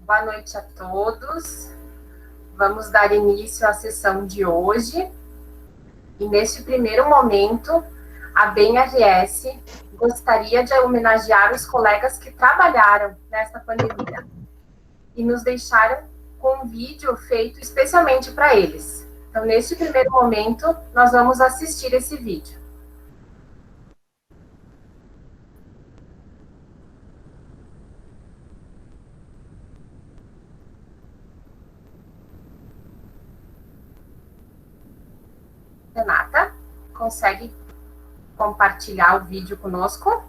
Boa noite a todos. Vamos dar início à sessão de hoje. E neste primeiro momento, a BEM-RS gostaria de homenagear os colegas que trabalharam nesta pandemia e nos deixaram com um vídeo feito especialmente para eles. Então, neste primeiro momento, nós vamos assistir esse vídeo. Renata, consegue compartilhar o vídeo conosco?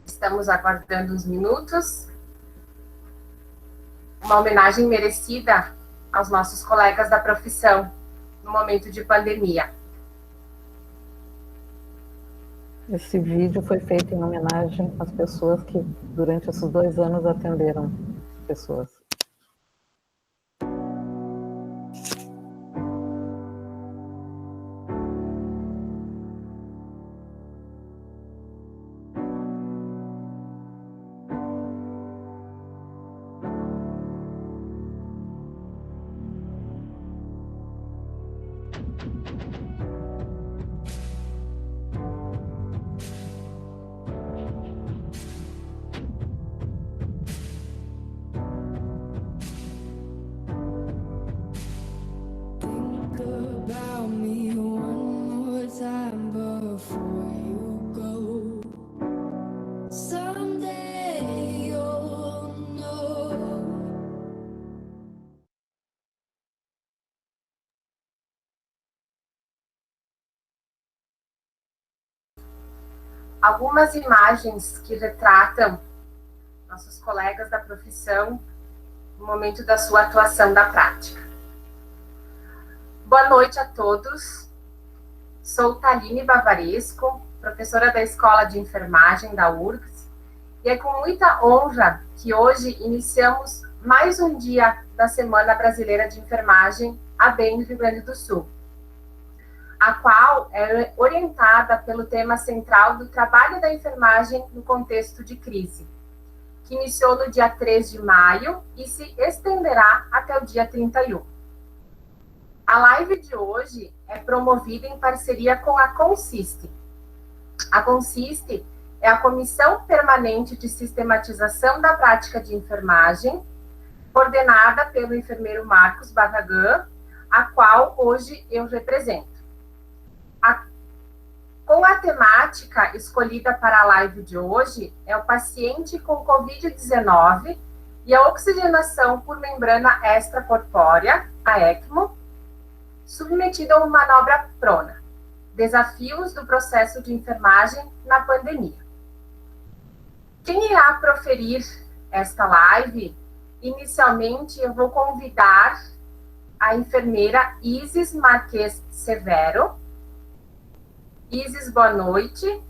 Estamos aguardando uns minutos. Uma homenagem merecida aos nossos colegas da profissão no momento de pandemia. Esse vídeo foi feito em homenagem às pessoas que, durante esses 2 anos, atenderam pessoas. Algumas imagens que retratam nossos colegas da profissão no momento da sua atuação da prática. Boa noite a todos. Sou Thaline Bavaresco, professora da Escola de Enfermagem da URGS, e é com muita honra que hoje iniciamos mais um dia da Semana Brasileira de Enfermagem, a BEM do Rio Grande do Sul, a qual é orientada pelo tema central do trabalho da enfermagem no contexto de crise, que iniciou no dia 3 de maio e se estenderá até o dia 31. A live de hoje é promovida em parceria com a Consiste. A Consiste é a Comissão Permanente de Sistematização da Prática de Enfermagem, coordenada pelo enfermeiro Marcos Barragan, a qual hoje eu represento. Com a temática escolhida para a live de hoje é o paciente com Covid-19 e a oxigenação por membrana extracorpórea, a ECMO, submetido a uma manobra prona. Desafios do processo de enfermagem na pandemia. Quem irá proferir esta live? Inicialmente, eu vou convidar a enfermeira Isis Marques Severo. Isis, boa noite.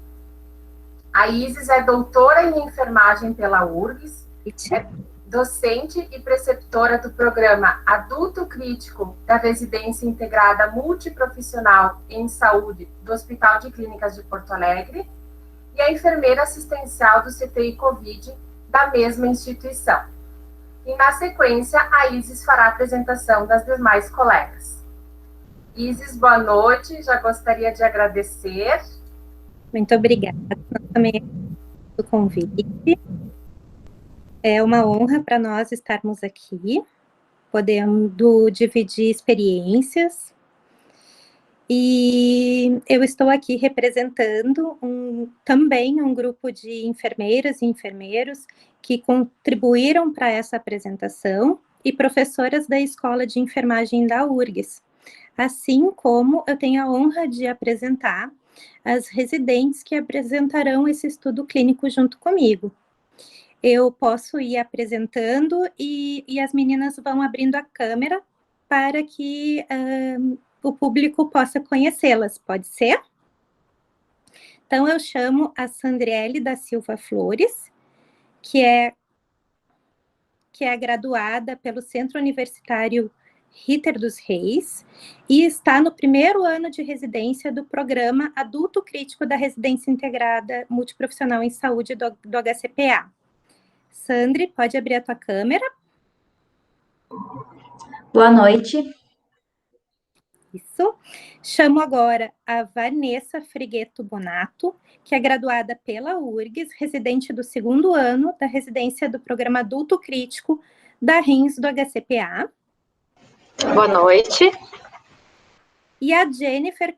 A Isis é doutora em enfermagem pela URGS, é docente e preceptora do programa Adulto Crítico da Residência Integrada Multiprofissional em Saúde do Hospital de Clínicas de Porto Alegre e a enfermeira assistencial do CTI Covid da mesma instituição. E, na sequência, a Isis fará a apresentação das demais colegas. Isis, boa noite, já gostaria de agradecer. Muito obrigada também pelo convite. É uma honra para nós estarmos aqui, podendo dividir experiências. E eu estou aqui representando também um grupo de enfermeiras e enfermeiros que contribuíram para essa apresentação e professoras da Escola de Enfermagem da URGS. Assim como eu tenho a honra de apresentar as residentes que apresentarão esse estudo clínico junto comigo. Eu posso ir apresentando e as meninas vão abrindo a câmera para que o público possa conhecê-las, pode ser? Então, eu chamo a Sandriele da Silva Flores, que é graduada pelo Centro Universitário Ritter dos Reis e está no primeiro ano de residência do programa Adulto Crítico da Residência Integrada Multiprofissional em Saúde do HCPA. Sandri, pode abrir a tua câmera? Boa noite. Isso. Chamo agora a Vanessa Frigueto Bonato, que é graduada pela URGS, residente do segundo ano da residência do programa Adulto Crítico da RINS do HCPA. Boa noite. E a Jennifer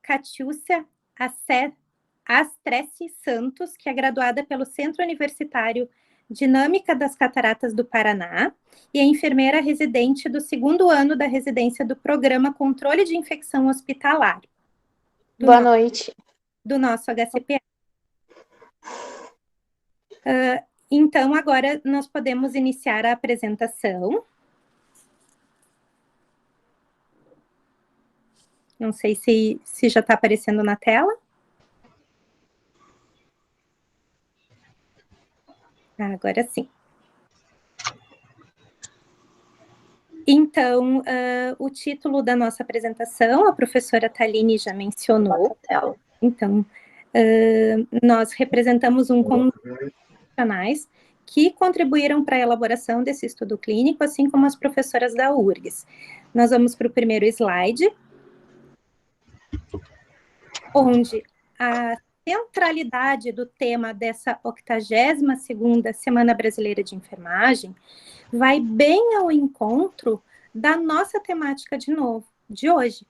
Catiúcia Astresse Santos, que é graduada pelo Centro Universitário Dinâmica das Cataratas do Paraná e é enfermeira residente do segundo ano da residência do programa Controle de Infecção Hospitalar. Boa noite. Do nosso HCPA. Então, agora nós podemos iniciar a apresentação. Não sei se já está aparecendo na tela. Agora sim. Então, o título da nossa apresentação, a professora Thaline já mencionou. Então, nós representamos um conjunto de profissionais que contribuíram para a elaboração desse estudo clínico, assim como as professoras da URGS. Nós vamos para o primeiro slide, onde a centralidade do tema dessa 82ª Semana Brasileira de Enfermagem vai bem ao encontro da nossa temática de hoje.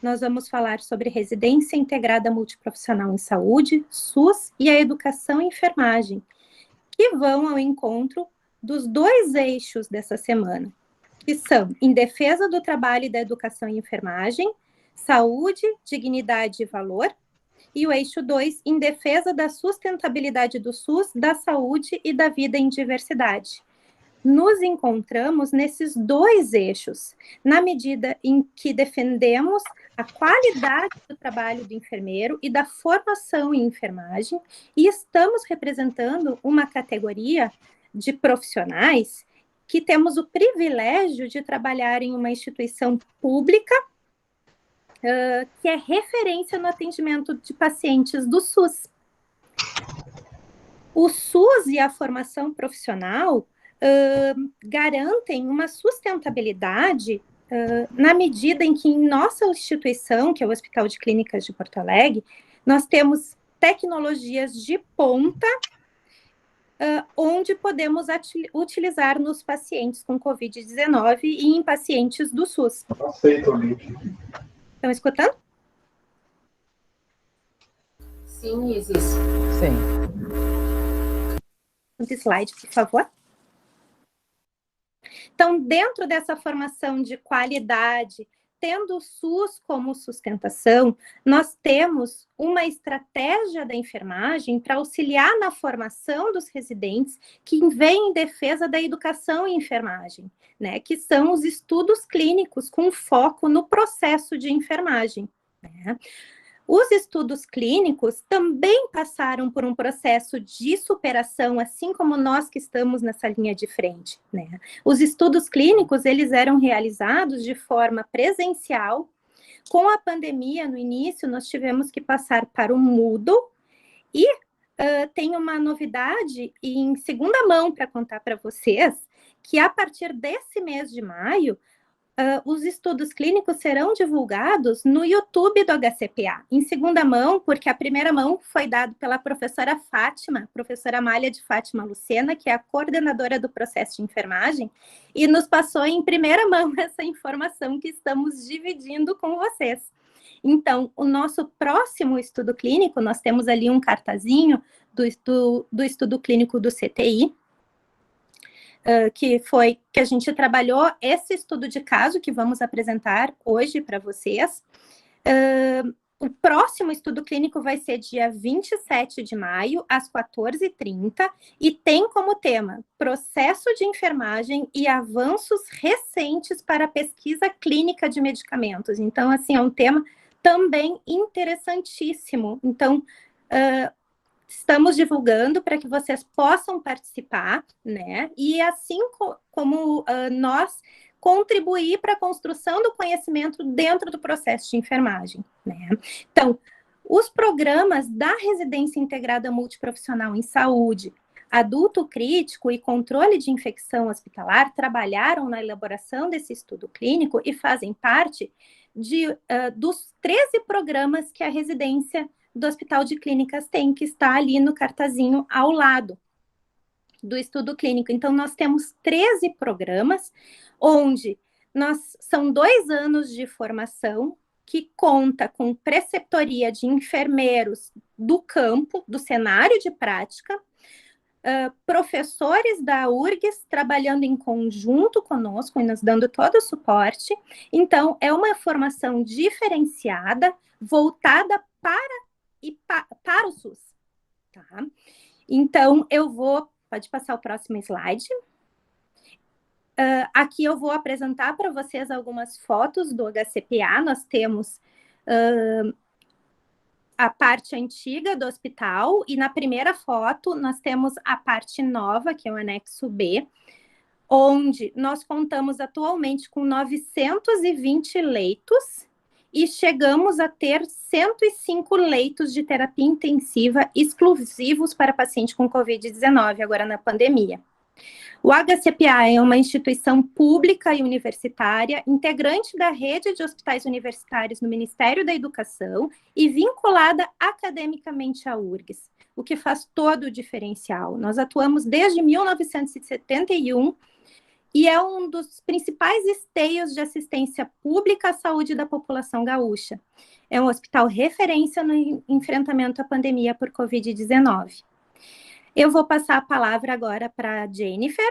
Nós vamos falar sobre residência integrada multiprofissional em saúde, SUS e a educação em enfermagem, que vão ao encontro dos dois eixos dessa semana, que são em defesa do trabalho e da educação em enfermagem, saúde, dignidade e valor, e o eixo 2, em defesa da sustentabilidade do SUS, da saúde e da vida em diversidade. Nos encontramos nesses dois eixos, na medida em que defendemos a qualidade do trabalho do enfermeiro e da formação em enfermagem, e estamos representando uma categoria de profissionais que temos o privilégio de trabalhar em uma instituição pública que é referência no atendimento de pacientes do SUS. O SUS e a formação profissional garantem uma sustentabilidade na medida em que em nossa instituição, que é o Hospital de Clínicas de Porto Alegre, nós temos tecnologias de ponta onde podemos utilizar nos pacientes com Covid-19 e em pacientes do SUS. Aceito o link. Estão escutando? Sim, Isis. Sim. Slide, por favor. Então, dentro dessa formação de qualidade, tendo o SUS como sustentação, nós temos uma estratégia da enfermagem para auxiliar na formação dos residentes que vem em defesa da educação em enfermagem, né, que são os estudos clínicos com foco no processo de enfermagem, né? Os estudos clínicos também passaram por um processo de superação, assim como nós que estamos nessa linha de frente, né? Os estudos clínicos, eles eram realizados de forma presencial. Com a pandemia, no início, nós tivemos que passar para o Moodle e tem uma novidade em segunda mão para contar para vocês, que a partir desse mês de maio, os estudos clínicos serão divulgados no YouTube do HCPA, em segunda mão, porque a primeira mão foi dada pela professora Fátima, professora Amália de Fátima Lucena, que é a coordenadora do processo de enfermagem, e nos passou em primeira mão essa informação que estamos dividindo com vocês. Então, o nosso próximo estudo clínico, nós temos ali um cartazinho do estudo clínico do CTI, que a gente trabalhou esse estudo de caso que vamos apresentar hoje para vocês. O próximo estudo clínico vai ser dia 27 de maio, às 14h30, e tem como tema processo de enfermagem e avanços recentes para a pesquisa clínica de medicamentos. Então, assim, é um tema também interessantíssimo. Então, estamos divulgando para que vocês possam participar, né? E assim como nós contribuir para a construção do conhecimento dentro do processo de enfermagem, né? Então, os programas da residência integrada multiprofissional em saúde, adulto crítico e controle de infecção hospitalar trabalharam na elaboração desse estudo clínico e fazem parte dos 13 programas que a residência do Hospital de Clínicas tem, que está ali no cartazinho ao lado do estudo clínico. Então, nós temos 13 programas, onde são 2 anos de formação, que conta com preceptoria de enfermeiros do campo, do cenário de prática, professores da URGS trabalhando em conjunto conosco e nos dando todo o suporte. Então, é uma formação diferenciada, voltada para o SUS. Tá? Então, pode passar o próximo slide. Aqui eu vou apresentar para vocês algumas fotos do HCPA. Nós temos a parte antiga do hospital, e na primeira foto nós temos a parte nova, que é o anexo B, onde nós contamos atualmente com 920 leitos e chegamos a ter 105 leitos de terapia intensiva exclusivos para paciente com Covid-19, agora na pandemia. O HCPA é uma instituição pública e universitária, integrante da rede de hospitais universitários no Ministério da Educação e vinculada academicamente à URGS, o que faz todo o diferencial. Nós atuamos desde 1971 e é um dos principais esteios de assistência pública à saúde da população gaúcha. É um hospital referência no enfrentamento à pandemia por Covid-19. Eu vou passar a palavra agora para a Jennifer,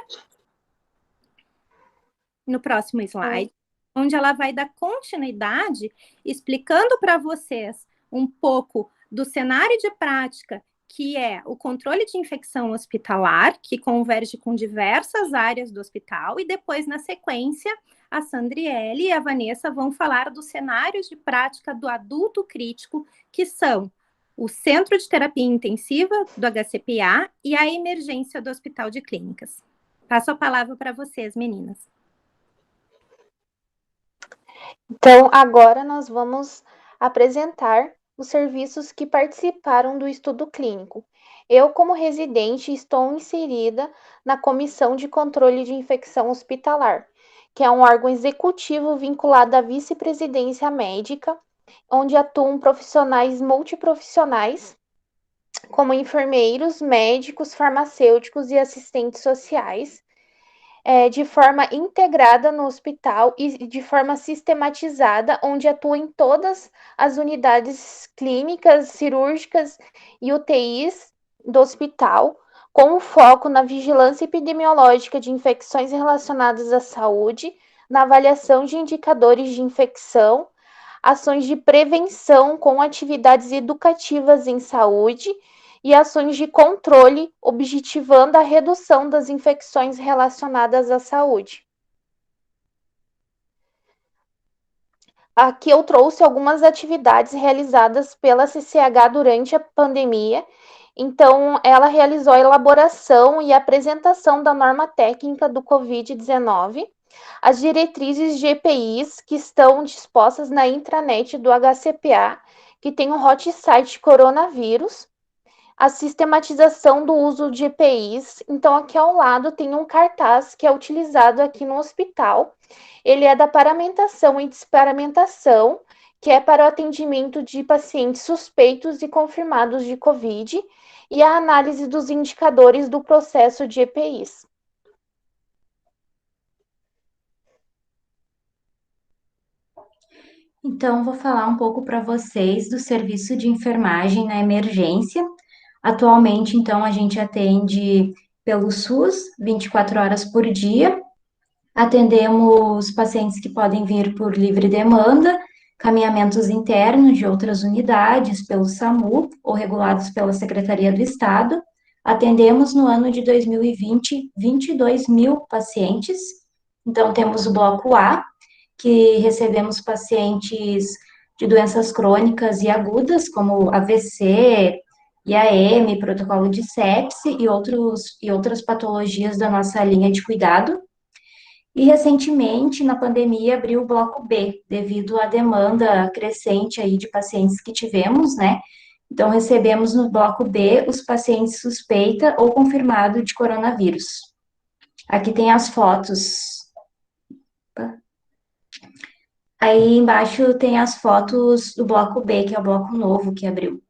no próximo slide, onde ela vai dar continuidade, explicando para vocês um pouco do cenário de prática, que é o controle de infecção hospitalar, que converge com diversas áreas do hospital, e depois, na sequência, a Sandriele e a Vanessa vão falar dos cenários de prática do adulto crítico, que são o Centro de Terapia Intensiva do HCPA e a emergência do Hospital de Clínicas. Passo a palavra para vocês, meninas. Então, agora nós vamos apresentar os serviços que participaram do estudo clínico. Eu, como residente, estou inserida na Comissão de Controle de Infecção Hospitalar, que é um órgão executivo vinculado à vice-presidência médica, onde atuam profissionais multiprofissionais, como enfermeiros, médicos, farmacêuticos e assistentes sociais, de forma integrada no hospital e de forma sistematizada, onde atuam em todas as unidades clínicas, cirúrgicas e UTIs do hospital, com foco na vigilância epidemiológica de infecções relacionadas à saúde, na avaliação de indicadores de infecção, ações de prevenção com atividades educativas em saúde e ações de controle, objetivando a redução das infecções relacionadas à saúde. Aqui eu trouxe algumas atividades realizadas pela CCH durante a pandemia. Então, ela realizou a elaboração e apresentação da norma técnica do Covid-19, as diretrizes de EPIs que estão dispostas na intranet do HCPA, que tem o hot site coronavírus, a sistematização do uso de EPIs. Então, aqui ao lado tem um cartaz que é utilizado aqui no hospital. Ele é da paramentação e desparamentação, que é para o atendimento de pacientes suspeitos e confirmados de COVID, e a análise dos indicadores do processo de EPIs. Então, vou falar um pouco para vocês do serviço de enfermagem na emergência. Atualmente, então, a gente atende pelo SUS 24 horas por dia. Atendemos pacientes que podem vir por livre demanda, caminhamentos internos de outras unidades pelo SAMU ou regulados pela Secretaria do Estado. Atendemos no ano de 2020 22 mil pacientes. Então, temos o bloco A, que recebemos pacientes de doenças crônicas e agudas, como AVC, IAM, protocolo de sepse e outras patologias da nossa linha de cuidado. E recentemente, na pandemia, abriu o bloco B, devido à demanda crescente aí de pacientes que tivemos, né? Então, recebemos no bloco B os pacientes suspeita ou confirmado de coronavírus. Aqui tem as fotos. Aí embaixo tem as fotos do bloco B, que é o bloco novo que abriu.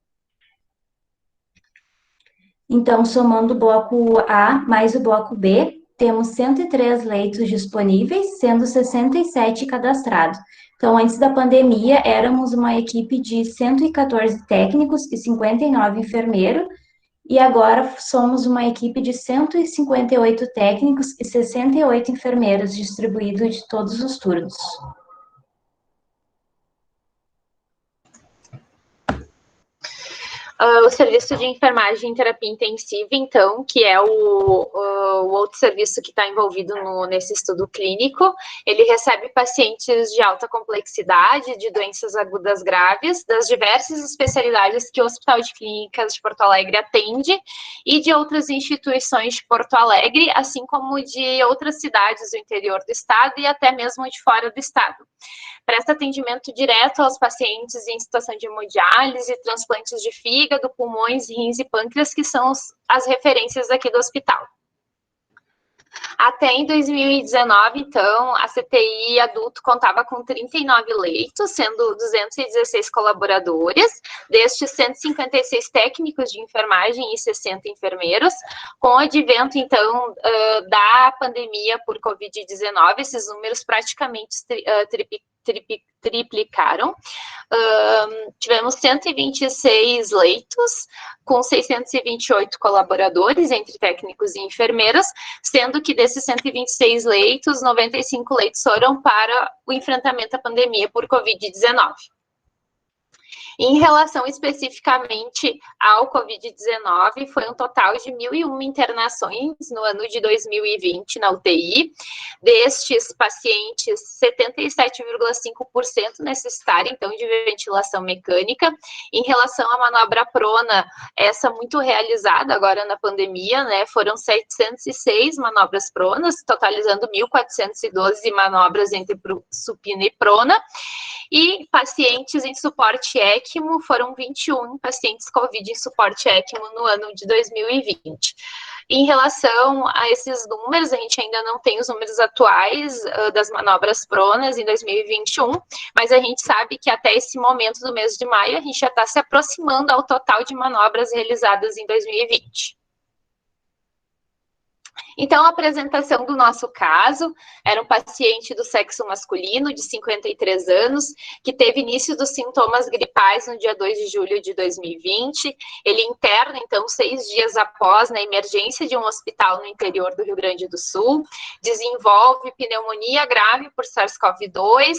Então, somando o bloco A mais o bloco B, temos 103 leitos disponíveis, sendo 67 cadastrados. Então, antes da pandemia, éramos uma equipe de 114 técnicos e 59 enfermeiros, e agora somos uma equipe de 158 técnicos e 68 enfermeiros, distribuídos de todos os turnos. O serviço de enfermagem e terapia intensiva, então, que é o outro serviço que está envolvido nesse estudo clínico, ele recebe pacientes de alta complexidade, de doenças agudas graves, das diversas especialidades que o Hospital de Clínicas de Porto Alegre atende e de outras instituições de Porto Alegre, assim como de outras cidades do interior do estado e até mesmo de fora do estado. Presta atendimento direto aos pacientes em situação de hemodiálise, transplantes de fígado, pulmões, rins e pâncreas, que são as referências aqui do hospital. Até em 2019, então, a CTI adulto contava com 39 leitos, sendo 216 colaboradores, destes 156 técnicos de enfermagem e 60 enfermeiros. Com o advento, então, da pandemia por Covid-19, esses números praticamente triplicaram. Tivemos 126 leitos, com 628 colaboradores, entre técnicos e enfermeiras, sendo que desses 126 leitos, 95 leitos foram para o enfrentamento à pandemia por Covid-19. Em relação especificamente ao Covid-19, foi um total de 1.001 internações no ano de 2020 na UTI. Destes pacientes, 77,5% necessitaram, então, de ventilação mecânica. Em relação à manobra prona, essa muito realizada agora na pandemia, né, foram 706 manobras pronas, totalizando 1.412 manobras entre supina e prona. E pacientes em suporte ECMO, foram 21 pacientes COVID em suporte ECMO no ano de 2020. Em relação a esses números, a gente ainda não tem os números atuais das manobras pronas em 2021, mas a gente sabe que até esse momento do mês de maio, a gente já está se aproximando ao total de manobras realizadas em 2020. Então, a apresentação do nosso caso era um paciente do sexo masculino, de 53 anos, que teve início dos sintomas gripais no dia 2 de julho de 2020. Ele interna, então, 6 dias após, na emergência de um hospital no interior do Rio Grande do Sul, desenvolve pneumonia grave por SARS-CoV-2,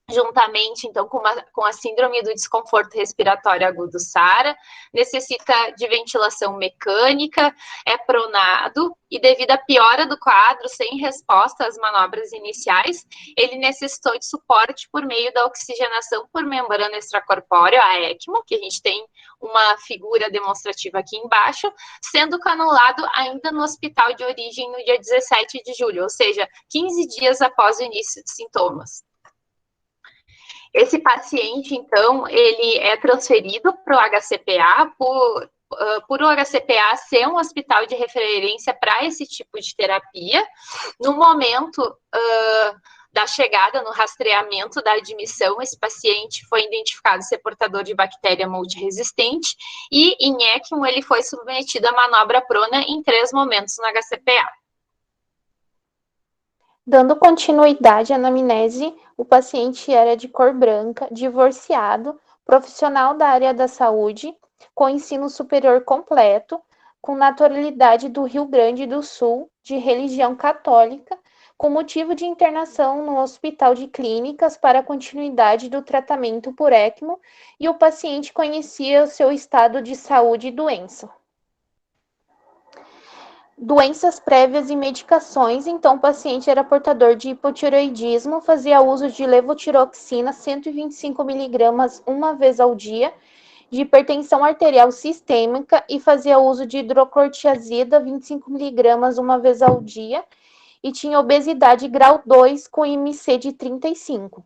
juntamente, então, com a síndrome do desconforto respiratório agudo SARA, necessita de ventilação mecânica, é pronado, e devido à piora do quadro, sem resposta às manobras iniciais, ele necessitou de suporte por meio da oxigenação por membrana extracorpórea, a ECMO, que a gente tem uma figura demonstrativa aqui embaixo, sendo canulado ainda no hospital de origem no dia 17 de julho, ou seja, 15 dias após o início de sintomas. Esse paciente, então, ele é transferido para o HCPA por o HCPA ser um hospital de referência para esse tipo de terapia. No momento da chegada, no rastreamento da admissão, esse paciente foi identificado ser portador de bactéria multiresistente e, em ECMO, ele foi submetido à manobra prona em 3 momentos no HCPA. Dando continuidade à anamnese, o paciente era de cor branca, divorciado, profissional da área da saúde, com ensino superior completo, com naturalidade do Rio Grande do Sul, de religião católica, com motivo de internação no Hospital de Clínicas para a continuidade do tratamento por ECMO, e o paciente conhecia o seu estado de saúde e doença. Doenças prévias e medicações, então o paciente era portador de hipotireoidismo, fazia uso de levotiroxina 125 mg uma vez ao dia, de hipertensão arterial sistêmica e fazia uso de hidrocortiazida 25 mg uma vez ao dia, e tinha obesidade grau 2 com IMC de 35.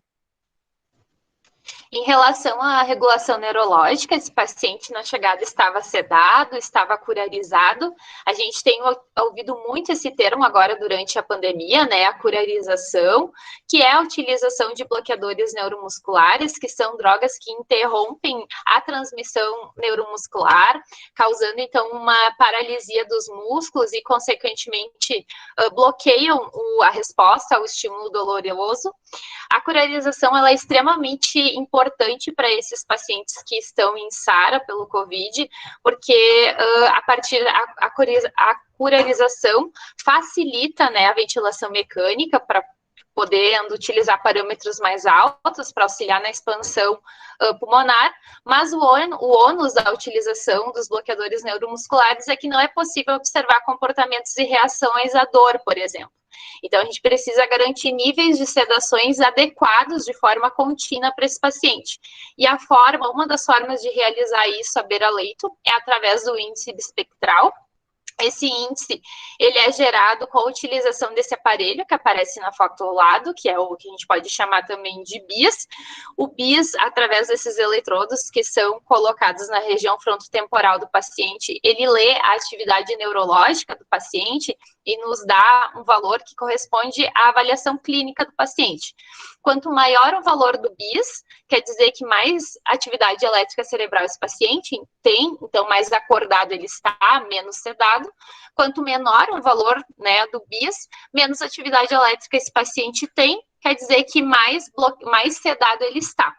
Em relação à regulação neurológica, esse paciente na chegada estava sedado, estava curarizado. A gente tem ouvido muito esse termo agora durante a pandemia, né? A curarização, que é a utilização de bloqueadores neuromusculares, que são drogas que interrompem a transmissão neuromuscular, causando então uma paralisia dos músculos e, consequentemente, bloqueiam a resposta ao estímulo doloroso. A curarização ela é extremamente importante para esses pacientes que estão em SARA pelo COVID, porque a curarização facilita, né, a ventilação mecânica para podendo utilizar parâmetros mais altos para auxiliar na expansão pulmonar, mas o ônus da utilização dos bloqueadores neuromusculares é que não é possível observar comportamentos e reações à dor, por exemplo. Então, a gente precisa garantir níveis de sedações adequados de forma contínua para esse paciente. E uma das formas de realizar isso à beira-leito é através do índice bispectral. Esse índice, ele é gerado com a utilização desse aparelho que aparece na foto ao lado, que é o que a gente pode chamar também de BIS. O BIS, através desses eletrodos que são colocados na região frontotemporal do paciente, ele lê a atividade neurológica do paciente e nos dá um valor que corresponde à avaliação clínica do paciente. Quanto maior o valor do BIS, quer dizer que mais atividade elétrica cerebral esse paciente tem, então mais acordado ele está, menos sedado. Quanto menor o valor, né, do BIS, menos atividade elétrica esse paciente tem, quer dizer que mais sedado ele está.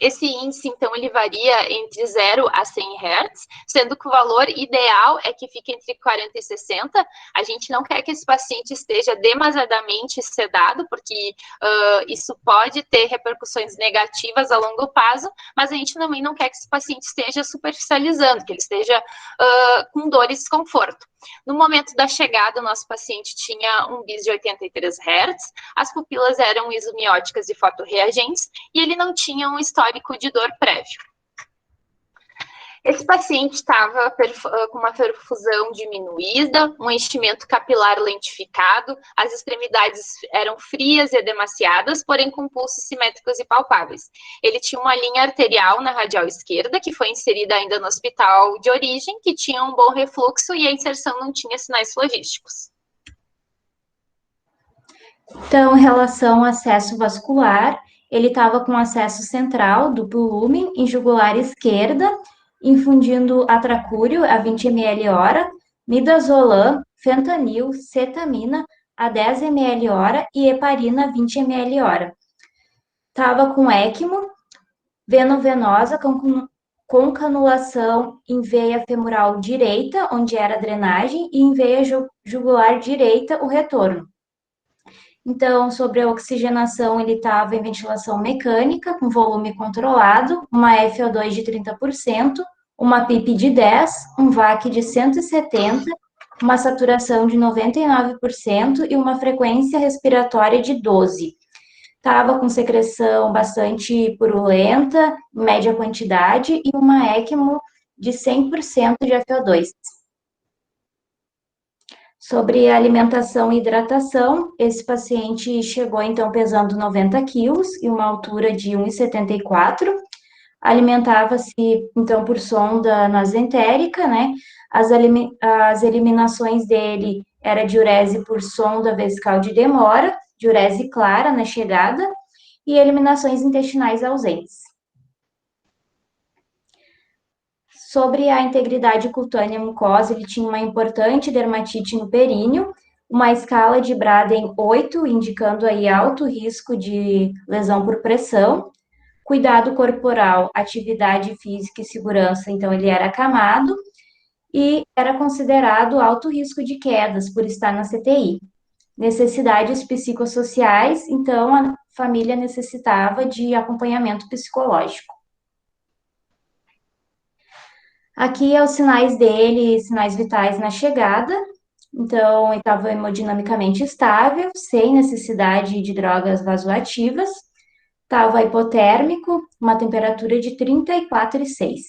Esse índice, então, ele varia entre 0 a 100 Hz, sendo que o valor ideal é que fique entre 40 e 60. A gente não quer que esse paciente esteja demasiadamente sedado, porque isso pode ter repercussões negativas a longo prazo, mas a gente também não quer que esse paciente esteja superficializando, que ele esteja com dor e desconforto. No momento da chegada, o nosso paciente tinha um BIS de 83 Hz, as pupilas eram isomióticas e fotorreagentes, e ele não tinha um histórico de dor prévio. Esse paciente estava com uma perfusão diminuída, um enchimento capilar lentificado, as extremidades eram frias e edemaciadas, porém com pulsos simétricos e palpáveis. Ele tinha uma linha arterial na radial esquerda, que foi inserida ainda no hospital de origem, que tinha um bom refluxo e a inserção não tinha sinais flogísticos. Então, em relação ao acesso vascular, ele estava com acesso central, duplo lumen, em jugular esquerda, infundindo atracúrio a 20 ml hora, midazolam, fentanil, cetamina a 10 ml hora e heparina a 20 ml hora. Estava com ECMO, venovenosa com canulação em veia femoral direita, onde era a drenagem, e em veia jugular direita, o retorno. Então, sobre a oxigenação, ele estava em ventilação mecânica, com volume controlado, uma FO2 de 30%, uma PIP de 10, um VAC de 170, uma saturação de 99% e uma frequência respiratória de 12. Estava com secreção bastante purulenta, média quantidade, e uma ECMO de 100% de FO2. Sobre a alimentação e hidratação, esse paciente chegou, então, pesando 90 quilos e uma altura de 1,74. Alimentava-se, então, por sonda nasentérica, né? As eliminações dele era diurese por sonda vesical de demora, diurese clara na chegada e eliminações intestinais ausentes. Sobre a integridade cutânea mucosa, ele tinha uma importante dermatite no períneo, uma escala de Braden 8, indicando aí alto risco de lesão por pressão, cuidado corporal, atividade física e segurança, então ele era acamado, e era considerado alto risco de quedas por estar na CTI. Necessidades psicossociais, então a família necessitava de acompanhamento psicológico. Aqui é os sinais dele, sinais vitais na chegada. Então, ele estava hemodinamicamente estável, sem necessidade de drogas vasoativas. Estava hipotérmico, uma temperatura de 34,6.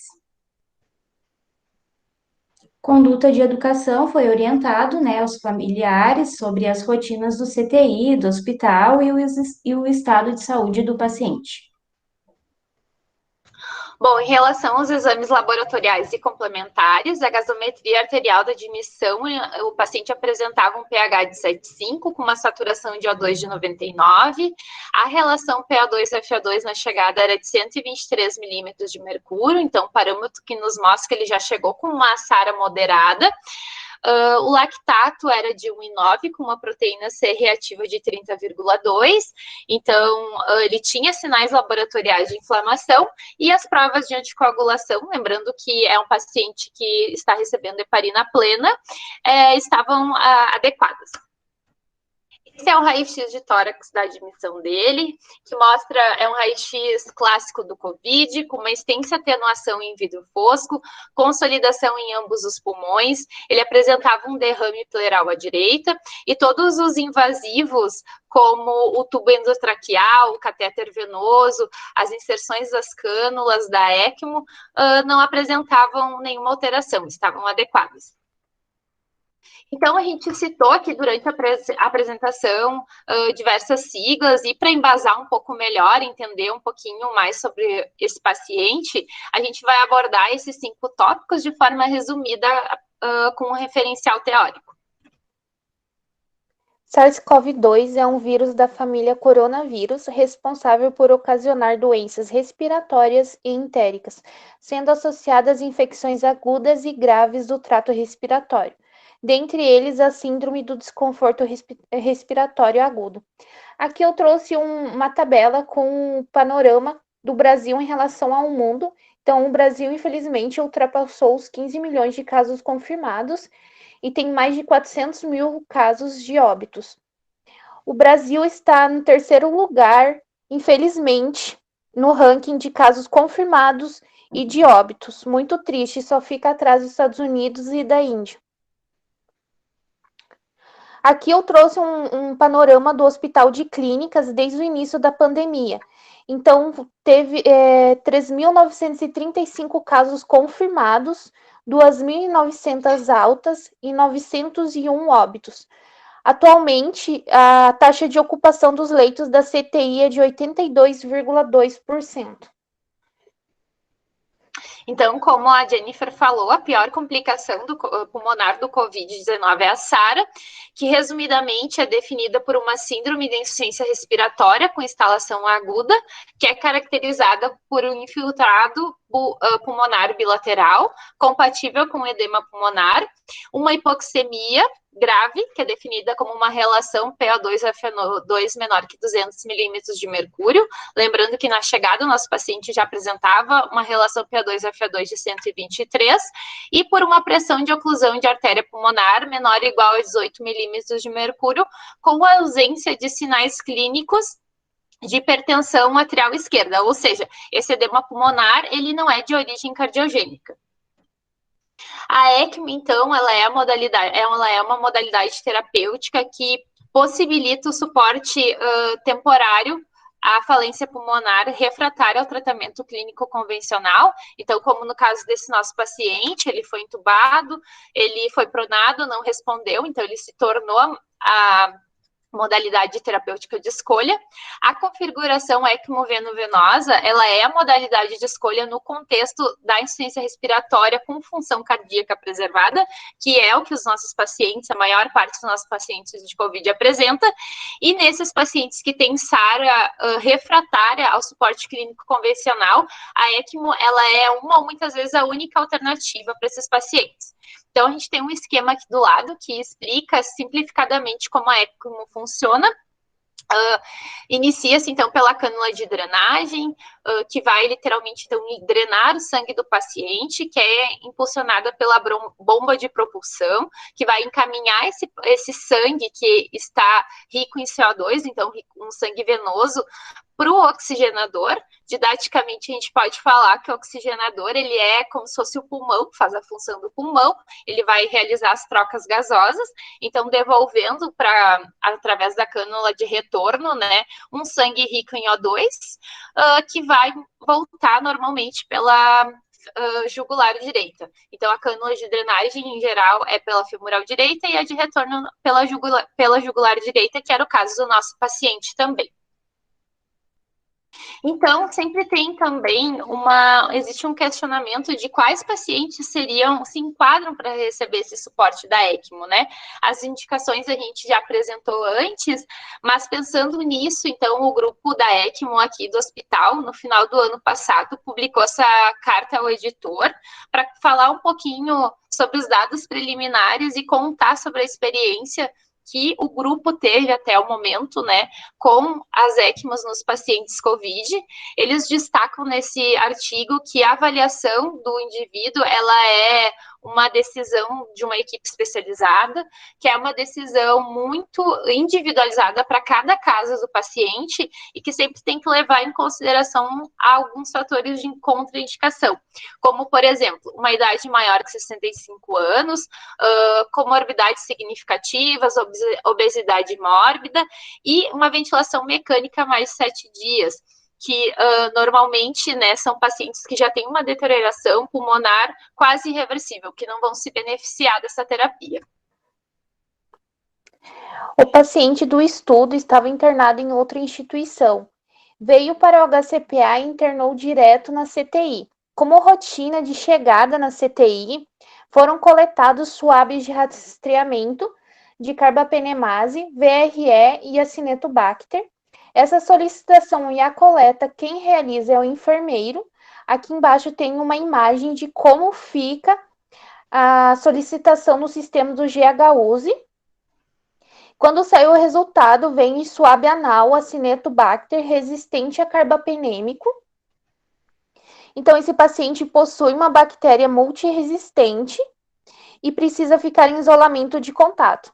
Conduta de educação foi orientado, né, aos familiares sobre as rotinas do CTI, do hospital e o estado de saúde do paciente. Bom, em relação aos exames laboratoriais e complementares, a gasometria arterial da admissão, o paciente apresentava um pH de 7,5 com uma saturação de O2 de 99. A relação PO2-FO2 na chegada era de 123 milímetros de mercúrio, então parâmetro que nos mostra que ele já chegou com uma SARA moderada. O lactato era de 1,9, com uma proteína C reativa de 30,2, então ele tinha sinais laboratoriais de inflamação, e as provas de anticoagulação, lembrando que é um paciente que está recebendo heparina plena, estavam adequadas. Esse é o raio-x de tórax da admissão dele, que mostra, é um raio-x clássico do COVID, com uma extensa atenuação em vidro fosco, consolidação em ambos os pulmões, ele apresentava um derrame pleural à direita, e todos os invasivos, como o tubo endotraqueal, o catéter venoso, as inserções das cânulas da ECMO, não apresentavam nenhuma alteração, estavam adequadas. Então, a gente citou aqui durante a apresentação diversas siglas, e para embasar um pouco melhor, entender um pouquinho mais sobre esse paciente, a gente vai abordar esses 5 tópicos de forma resumida com um referencial teórico. SARS-CoV-2 é um vírus da família coronavírus responsável por ocasionar doenças respiratórias e entéricas, sendo associadas a infecções agudas e graves do trato respiratório. Dentre eles, a síndrome do desconforto respiratório agudo. Aqui eu trouxe uma tabela com um panorama do Brasil em relação ao mundo. Então, o Brasil, infelizmente, ultrapassou os 15 milhões de casos confirmados e tem mais de 400 mil casos de óbitos. O Brasil está no 3º lugar, infelizmente, no ranking de casos confirmados e de óbitos. Muito triste, só fica atrás dos Estados Unidos e da Índia. Aqui eu trouxe um panorama do Hospital de Clínicas desde o início da pandemia. Então, teve 3.935 casos confirmados, 2.900 altas e 901 óbitos. Atualmente, a taxa de ocupação dos leitos da CTI é de 82,2%. Então, como a Jennifer falou, a pior complicação pulmonar do COVID-19 é a SARA, que resumidamente é definida por uma síndrome de insuficiência respiratória com instalação aguda, que é caracterizada por um infiltrado pulmonar bilateral, compatível com edema pulmonar, uma hipoxemia grave, que é definida como uma relação PO2-FO2 menor que 200 milímetros de mercúrio, lembrando que na chegada o nosso paciente já apresentava uma relação PO2-FO2 de 123, e por uma pressão de oclusão de artéria pulmonar menor ou igual a 18 milímetros de mercúrio, com a ausência de sinais clínicos de hipertensão atrial esquerda, ou seja, esse edema pulmonar, ele não é de origem cardiogênica. A ECMO, então, ela é uma modalidade terapêutica que possibilita o suporte temporário à falência pulmonar refratária ao tratamento clínico convencional. Então, como no caso desse nosso paciente, ele foi entubado, ele foi pronado, não respondeu, então ele se tornou a modalidade terapêutica de escolha. A configuração ECMO-veno-venosa, ela é a modalidade de escolha no contexto da insuficiência respiratória com função cardíaca preservada, que é o que os nossos pacientes, a maior parte dos nossos pacientes de COVID apresenta, e nesses pacientes que têm SARA refratária ao suporte clínico convencional, a ECMO, ela é uma ou muitas vezes a única alternativa para esses pacientes. Então, a gente tem um esquema aqui do lado que explica simplificadamente como a ECMO funciona. Inicia-se, então, pela cânula de drenagem, que vai, literalmente, então, drenar o sangue do paciente, que é impulsionada pela bomba de propulsão, que vai encaminhar esse sangue que está rico em CO2, então, um sangue venoso, para o oxigenador. Didaticamente, a gente pode falar que o oxigenador, ele é como se fosse o pulmão, faz a função do pulmão, ele vai realizar as trocas gasosas, então devolvendo através da cânula de retorno, né, um sangue rico em O2, que vai voltar normalmente pela jugular direita. Então, a cânula de drenagem, em geral, é pela femoral direita e a de retorno pela jugular direita, que era o caso do nosso paciente também. Então, sempre tem também existe um questionamento de quais pacientes se enquadram para receber esse suporte da ECMO, né? As indicações a gente já apresentou antes, mas pensando nisso, então, o grupo da ECMO aqui do hospital, no final do ano passado, publicou essa carta ao editor para falar um pouquinho sobre os dados preliminares e contar sobre a experiência que o grupo teve até o momento, né, com as ECMOs nos pacientes COVID. Eles destacam nesse artigo que a avaliação do indivíduo, ela é uma decisão de uma equipe especializada, que é uma decisão muito individualizada para cada caso do paciente e que sempre tem que levar em consideração alguns fatores de contraindicação, como, por exemplo, uma idade maior que 65 anos, comorbidades significativas, obesidade mórbida e uma ventilação mecânica mais 7 dias, que normalmente, né, são pacientes que já têm uma deterioração pulmonar quase irreversível, que não vão se beneficiar dessa terapia. O paciente do estudo estava internado em outra instituição. Veio para o HCPA e internou direto na CTI. Como rotina de chegada na CTI, foram coletados suaves de rastreamento de carbapenemase, VRE e Acinetobacter. Essa solicitação e a coleta, quem realiza é o enfermeiro. Aqui embaixo tem uma imagem de como fica a solicitação no sistema do GHUSE. Quando sai o resultado, vem em suave anal Acinetobacter resistente a carbapenêmico. Então, esse paciente possui uma bactéria multiresistente e precisa ficar em isolamento de contato.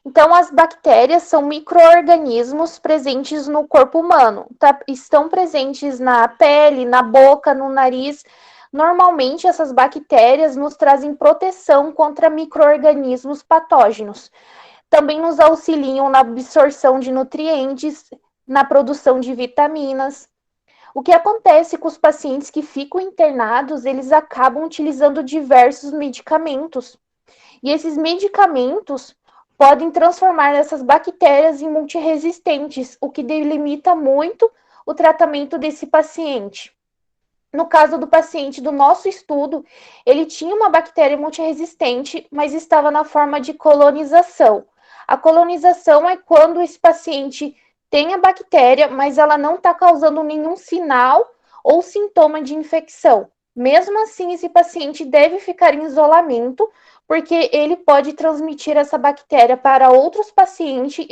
Então, as bactérias são micro-organismos presentes no corpo humano. Estão presentes na pele, na boca, no nariz. Normalmente, essas bactérias nos trazem proteção contra micro-organismos patógenos. Também nos auxiliam na absorção de nutrientes, na produção de vitaminas. O que acontece com os pacientes que ficam internados, eles acabam utilizando diversos medicamentos. E esses medicamentos podem transformar essas bactérias em multiresistentes, o que delimita muito o tratamento desse paciente. No caso do paciente do nosso estudo, ele tinha uma bactéria multiresistente, mas estava na forma de colonização. A colonização é quando esse paciente tem a bactéria, mas ela não está causando nenhum sinal ou sintoma de infecção. Mesmo assim, esse paciente deve ficar em isolamento, porque ele pode transmitir essa bactéria para outros pacientes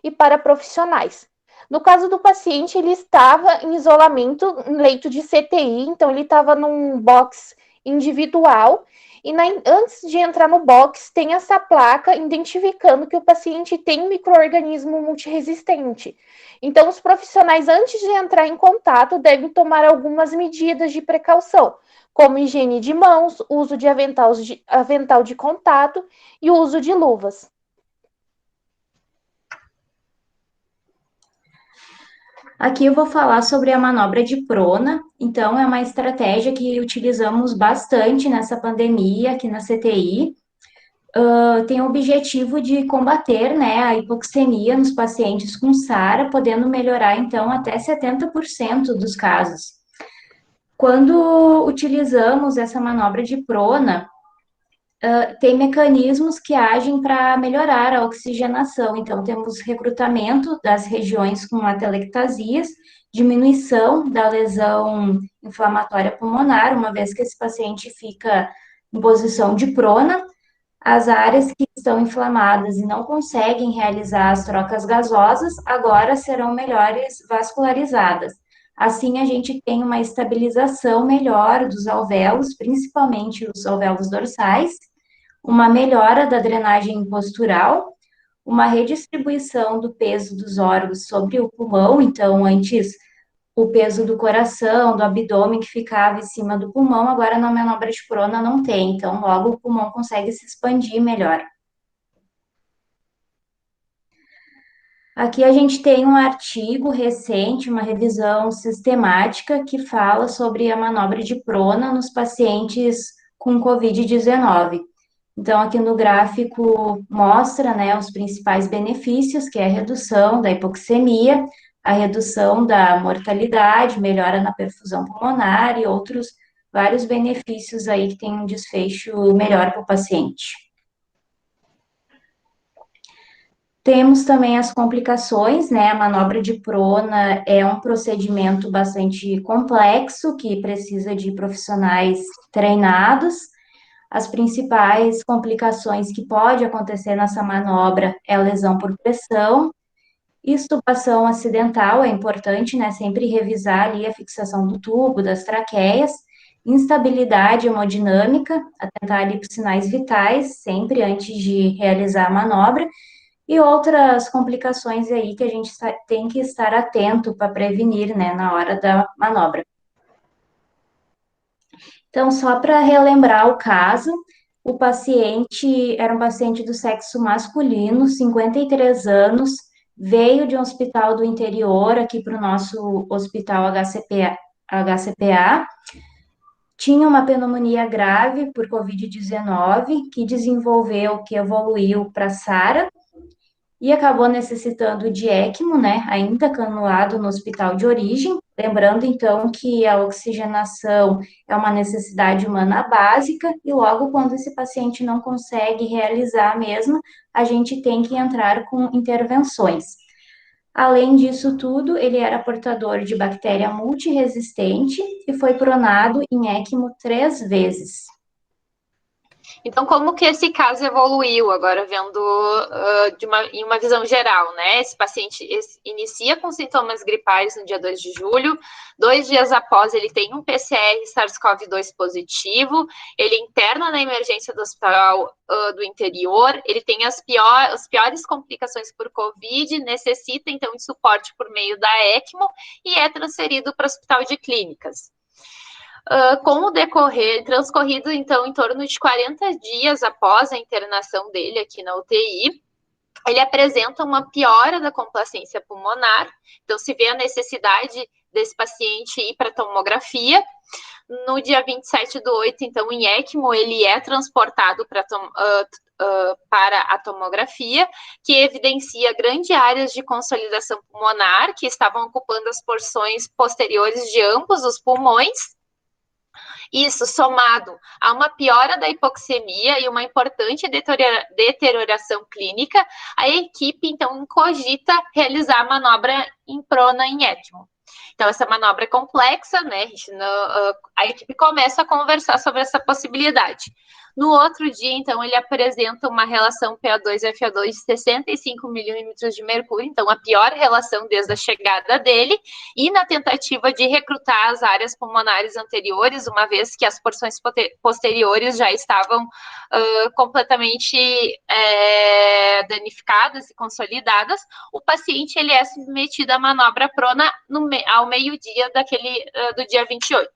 e para profissionais. No caso do paciente, ele estava em isolamento, em leito de CTI, então ele estava num box individual, e antes de entrar no box, tem essa placa identificando que o paciente tem micro-organismo multiresistente. Então, os profissionais, antes de entrar em contato, devem tomar algumas medidas de precaução, como higiene de mãos, uso de avental de contato e uso de luvas. Aqui eu vou falar sobre a manobra de prona. Então, é uma estratégia que utilizamos bastante nessa pandemia aqui na CTI. Tem o objetivo de combater, né, a hipoxemia nos pacientes com SARA, podendo melhorar, então, até 70% dos casos. Quando utilizamos essa manobra de prona, tem mecanismos que agem para melhorar a oxigenação. Então, temos recrutamento das regiões com atelectasias, diminuição da lesão inflamatória pulmonar, uma vez que esse paciente fica em posição de prona. As áreas que estão inflamadas e não conseguem realizar as trocas gasosas, agora serão melhores vascularizadas. Assim, a gente tem uma estabilização melhor dos alvéolos, principalmente os alvéolos dorsais, uma melhora da drenagem postural, uma redistribuição do peso dos órgãos sobre o pulmão. Então, antes, o peso do coração, do abdômen que ficava em cima do pulmão, agora na manobra de prona não tem. Então, logo o pulmão consegue se expandir melhor. Aqui a gente tem um artigo recente, uma revisão sistemática que fala sobre a manobra de prona nos pacientes com COVID-19. Então, aqui no gráfico mostra, né, os principais benefícios, que é a redução da hipoxemia, a redução da mortalidade, melhora na perfusão pulmonar e outros vários benefícios aí que tem um desfecho melhor para o paciente. Temos também as complicações, né? A manobra de prona é um procedimento bastante complexo, que precisa de profissionais treinados. As principais complicações que pode acontecer nessa manobra é a lesão por pressão, extubação acidental, é importante, né? Sempre revisar ali a fixação do tubo, das traqueias, instabilidade hemodinâmica, atentar ali para os sinais vitais, sempre antes de realizar a manobra, e outras complicações aí que a gente tem que estar atento para prevenir, né, na hora da manobra. Então, só para relembrar o caso, o paciente era um paciente do sexo masculino, 53 anos, veio de um hospital do interior aqui para o nosso hospital HCPA, tinha uma pneumonia grave por Covid-19, que evoluiu para SARA, e acabou necessitando de ECMO, né, ainda canuado no hospital de origem, lembrando, então, que a oxigenação é uma necessidade humana básica, e logo quando esse paciente não consegue realizar mesmo, a gente tem que entrar com intervenções. Além disso tudo, ele era portador de bactéria multiresistente e foi pronado em ECMO 3 vezes. Então, como que esse caso evoluiu, agora vendo em uma visão geral, né? Esse paciente inicia com sintomas gripais no dia 2 de julho, 2 dias após ele tem um PCR SARS-CoV-2 positivo, ele interna na emergência do hospital do interior, ele tem as piores complicações por Covid, necessita, então, de suporte por meio da ECMO e é transferido para o hospital de clínicas. Com o transcorrido, então, em torno de 40 dias após a internação dele aqui na UTI, ele apresenta uma piora da complacência pulmonar, então se vê a necessidade desse paciente ir para tomografia. No dia 27/8, então, em ECMO, ele é transportado para a tomografia, que evidencia grandes áreas de consolidação pulmonar, que estavam ocupando as porções posteriores de ambos os pulmões. Isso, somado a uma piora da hipoxemia e uma importante deterioração clínica, a equipe, então, cogita realizar a manobra em prona em ECMO. Então, essa manobra é complexa, né? A equipe começa a conversar sobre essa possibilidade. No outro dia, então, ele apresenta uma relação PO2-FO2 de 65 milímetros de mercúrio, então a pior relação desde a chegada dele, e na tentativa de recrutar as áreas pulmonares anteriores, uma vez que as porções posteriores já estavam completamente danificadas e consolidadas, o paciente ele é submetido à manobra prona ao meio-dia do dia 28.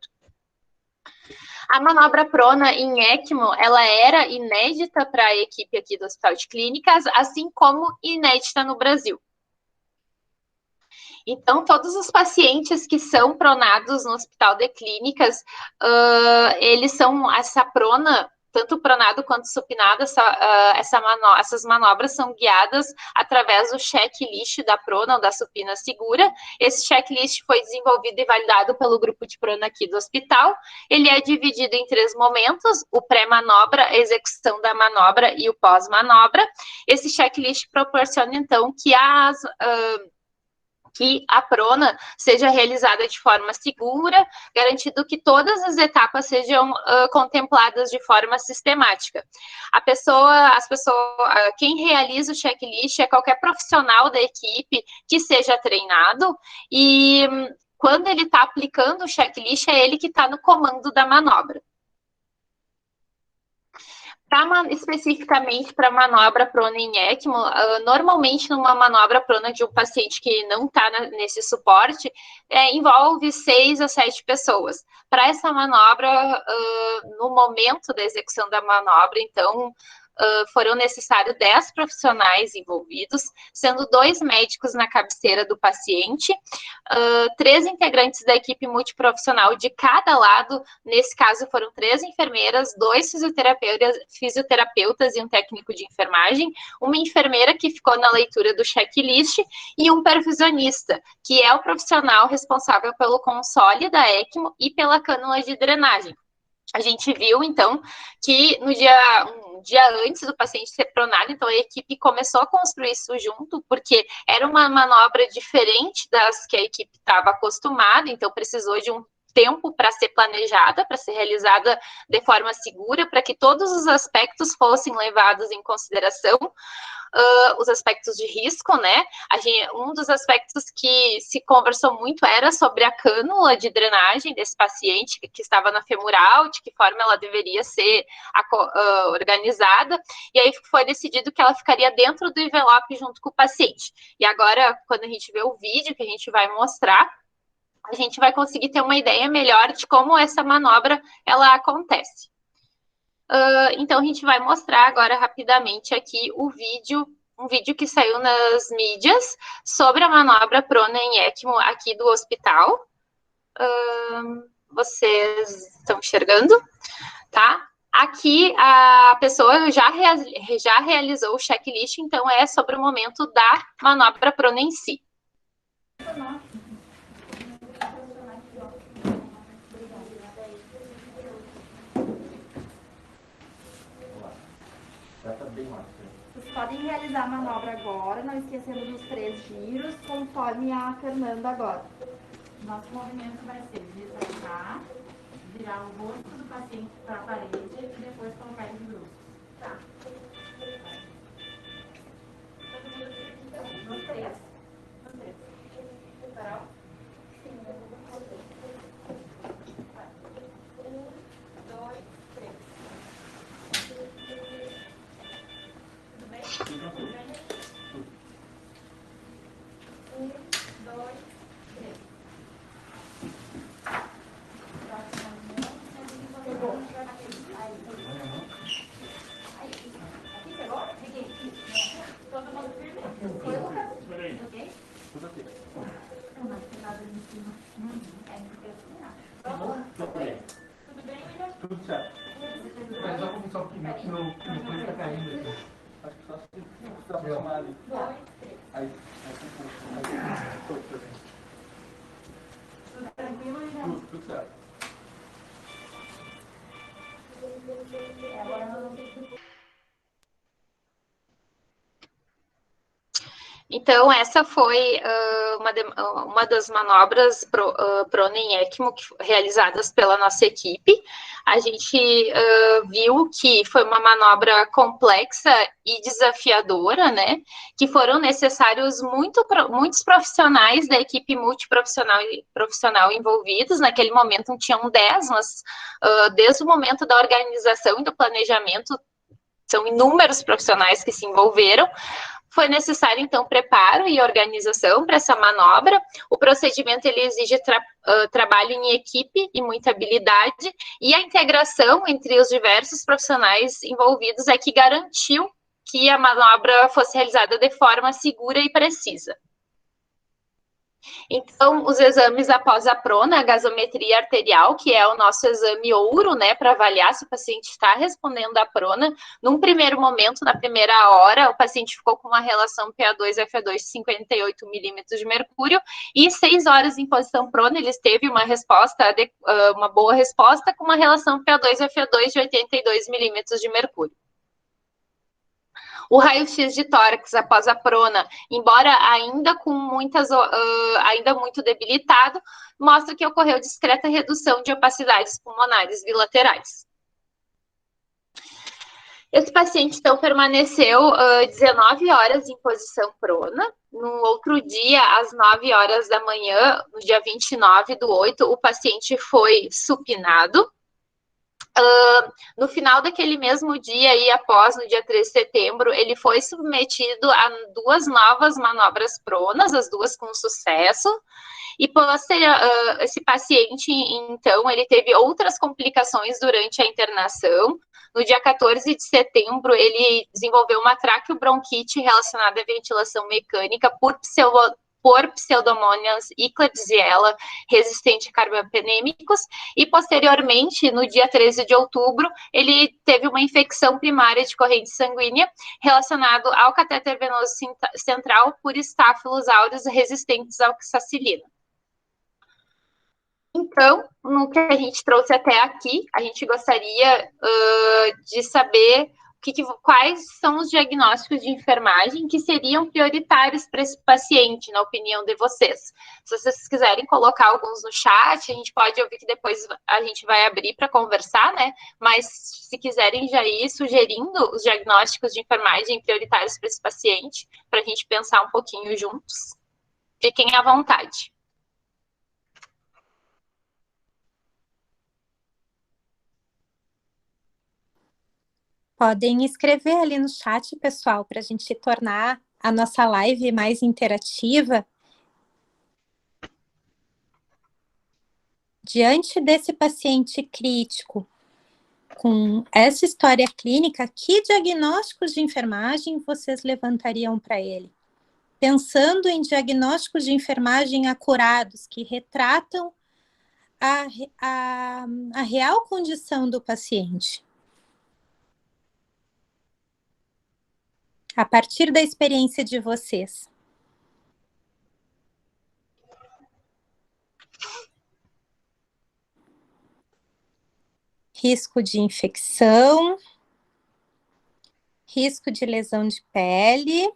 A manobra prona em ECMO, ela era inédita para a equipe aqui do Hospital de Clínicas, assim como inédita no Brasil. Então, todos os pacientes que são pronados no Hospital de Clínicas, eles são essa prona, tanto pronado quanto supinado, essas manobras são guiadas através do checklist da prona ou da supina segura. Esse checklist foi desenvolvido e validado pelo grupo de prona aqui do hospital. Ele é dividido em 3 momentos: o pré-manobra, a execução da manobra e o pós-manobra. Esse checklist proporciona, então, que a prona seja realizada de forma segura, garantindo que todas as etapas sejam contempladas de forma sistemática. Quem realiza o checklist é qualquer profissional da equipe que seja treinado, e quando ele está aplicando o checklist, é ele que está no comando da manobra. Especificamente para a manobra prona em ECMO, normalmente numa manobra prona de um paciente que não está nesse suporte, envolve 6 a 7 pessoas. Para essa manobra, no momento da execução da manobra, então, foram necessários 10 profissionais envolvidos, sendo 2 médicos na cabeceira do paciente, 3 integrantes da equipe multiprofissional de cada lado, nesse caso foram 3 enfermeiras, 2 fisioterapeutas e um técnico de enfermagem, uma enfermeira que ficou na leitura do checklist e um perfusionista, que é o profissional responsável pelo console da ECMO e pela cânula de drenagem. A gente viu, então, que um dia antes do paciente ser pronado, então a equipe começou a construir isso junto, porque era uma manobra diferente das que a equipe estava acostumada, então precisou de um tempo para ser planejada, para ser realizada de forma segura, para que todos os aspectos fossem levados em consideração, os aspectos de risco, né? Um dos aspectos que se conversou muito era sobre a cânula de drenagem desse paciente que estava na femoral, de que forma ela deveria ser organizada, e aí foi decidido que ela ficaria dentro do envelope junto com o paciente. E agora, quando a gente vê o vídeo que a gente vai mostrar, a gente vai conseguir ter uma ideia melhor de como essa manobra ela acontece. Então, a gente vai mostrar agora rapidamente aqui um vídeo que saiu nas mídias sobre a manobra prona em ECMO aqui do hospital. Vocês estão enxergando? Tá? Aqui, a pessoa já realizou o checklist, então é sobre o momento da manobra prona em si. Vocês podem realizar a manobra agora, não esquecendo dos 3 giros, conforme a Fernanda agora. Nosso movimento vai ser desatar, virar o rosto do paciente para a parede e depois colocar ele de bruços. Tá. Todo mundo fica aqui então. Nos 3. Nos 3. Carol? Sim, eu vou fazer. 1, 2, 3. Tudo bem? Tudo bem? 1, 2, 3. Aqui pegou? Peguei. Todo mundo firme? Foi, Lucas? Ok? Tudo aqui. Não, não tem nada ali em cima. É, porque eu Tudo bem. Tudo bem, William? Tudo certo. Mas só como só que no plano tá caindo aqui. Acho que só se aproximar ali. 2, 3. Aí. Tudo bem. Tudo tranquilo, William? Tudo certo. Agora nós vamos ter que... Então, essa foi uma das manobras prona em ECMO realizadas pela nossa equipe. A gente viu que foi uma manobra complexa e desafiadora, né? Que foram necessários muitos profissionais da equipe multiprofissional e profissional envolvidos. Naquele momento tinham 10, mas desde o momento da organização e do planejamento, são inúmeros profissionais que se envolveram. Foi necessário, então, preparo e organização para essa manobra. O procedimento ele exige trabalho em equipe e muita habilidade, e a integração entre os diversos profissionais envolvidos é que garantiu que a manobra fosse realizada de forma segura e precisa. Então, os exames após a prona, a gasometria arterial, que é o nosso exame ouro, né, para avaliar se o paciente está respondendo à prona. Num primeiro momento, na primeira hora, o paciente ficou com uma relação PA2-FA2 de 58 milímetros de mercúrio, e 6 horas em posição prona, ele teve uma boa resposta, com uma relação PA2-FA2 de 82 milímetros de mercúrio. O raio-x de tórax após a prona, embora ainda muito debilitado, mostra que ocorreu discreta redução de opacidades pulmonares bilaterais. Esse paciente, então, permaneceu 19 horas em posição prona. No outro dia, às 9 horas da manhã, no dia 29/8, o paciente foi supinado. No final daquele mesmo dia e após, no dia 3 de setembro, ele foi submetido a 2 novas manobras pronas, as 2 com sucesso, e esse paciente, então, ele teve outras complicações durante a internação, No dia 14 de setembro, ele desenvolveu uma traqueobronquite relacionada à ventilação mecânica por Pseudomonas e Klebsiella resistente a carbapenêmicos, e posteriormente, no dia 13 de outubro, ele teve uma infecção primária de corrente sanguínea relacionado ao catéter venoso central por Staphylococcus aureus resistentes à oxacilina. Então, no que a gente trouxe até aqui, a gente gostaria de saber quais são os diagnósticos de enfermagem que seriam prioritários para esse paciente, na opinião de vocês. Se vocês quiserem colocar alguns no chat, a gente pode ouvir que depois a gente vai abrir para conversar, né? Mas se quiserem já ir sugerindo os diagnósticos de enfermagem prioritários para esse paciente, para a gente pensar um pouquinho juntos, fiquem à vontade. Podem escrever ali no chat, pessoal, para a gente tornar a nossa live mais interativa. Diante desse paciente crítico, com essa história clínica, que diagnósticos de enfermagem vocês levantariam para ele? Pensando em diagnósticos de enfermagem acurados, que retratam a real condição do paciente. A partir da experiência de vocês. Risco de infecção, risco de lesão de pele,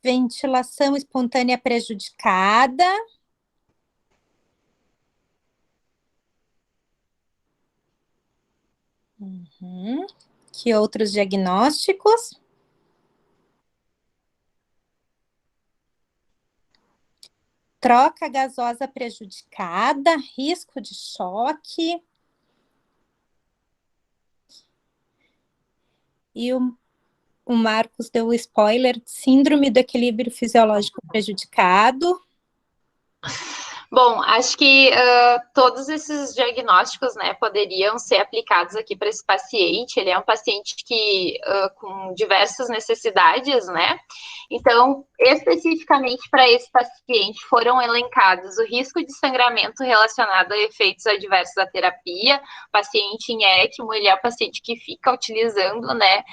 ventilação espontânea prejudicada, Que outros diagnósticos? Troca gasosa prejudicada, risco de choque. E o Marcos deu o spoiler, síndrome do equilíbrio fisiológico prejudicado. Bom, acho que todos esses diagnósticos, né, poderiam ser aplicados aqui para esse paciente. Ele é um paciente que com diversas necessidades, né? Então, especificamente para esse paciente, foram elencados o risco de sangramento relacionado a efeitos adversos da terapia. O paciente em ECMO, ele é o paciente que fica utilizando, né,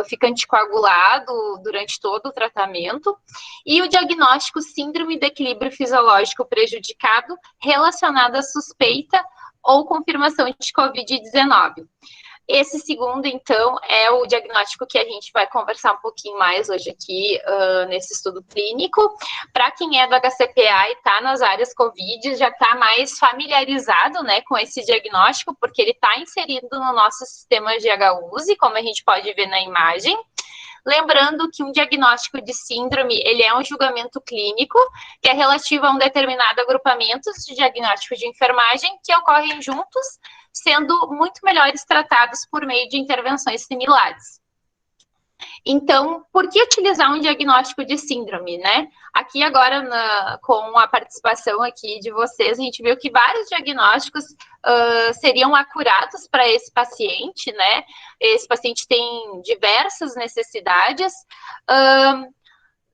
fica anticoagulado durante todo o tratamento. E o diagnóstico síndrome do equilíbrio fisiológico prejudicado relacionado à suspeita ou confirmação de Covid-19. Esse segundo, então, é o diagnóstico que a gente vai conversar um pouquinho mais hoje aqui nesse estudo clínico. Para quem é do HCPA e está nas áreas Covid, já está mais familiarizado, né, com esse diagnóstico, porque ele está inserido no nosso sistema de HUSE, como a gente pode ver na imagem. Lembrando que um diagnóstico de síndrome, ele é um julgamento clínico, que é relativo a um determinado agrupamento de diagnósticos de enfermagem que ocorrem juntos, sendo muito melhores tratados por meio de intervenções similares. Então, por que utilizar um diagnóstico de síndrome, né? Aqui agora, com a participação aqui de vocês, a gente viu que vários diagnósticos seriam acurados para esse paciente, né? Esse paciente tem diversas necessidades,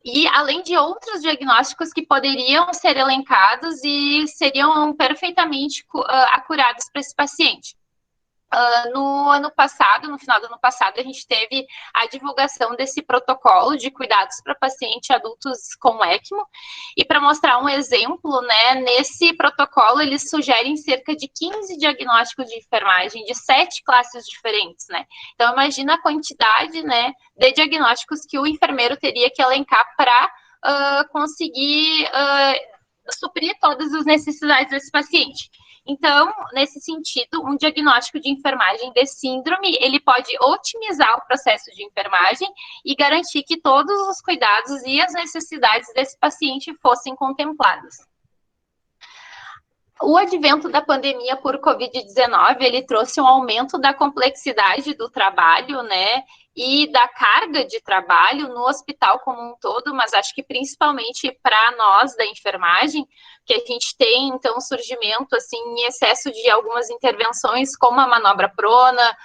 e além de outros diagnósticos que poderiam ser elencados e seriam perfeitamente acurados para esse paciente. No ano passado, no final do ano passado, a gente teve a divulgação desse protocolo de cuidados para pacientes adultos com ECMO, e para mostrar um exemplo, né, nesse protocolo eles sugerem cerca de 15 diagnósticos de enfermagem de 7 classes diferentes, né? Então imagina a quantidade, né, de diagnósticos que o enfermeiro teria que elencar para conseguir suprir todas as necessidades desse paciente. Então, nesse sentido, um diagnóstico de enfermagem de síndrome, ele pode otimizar o processo de enfermagem e garantir que todos os cuidados e as necessidades desse paciente fossem contemplados. O advento da pandemia por Covid-19, ele trouxe um aumento da complexidade do trabalho, né, e da carga de trabalho no hospital como um todo, mas acho que principalmente para nós da enfermagem, que a gente tem, então, surgimento, assim, em excesso de algumas intervenções, como a manobra prona,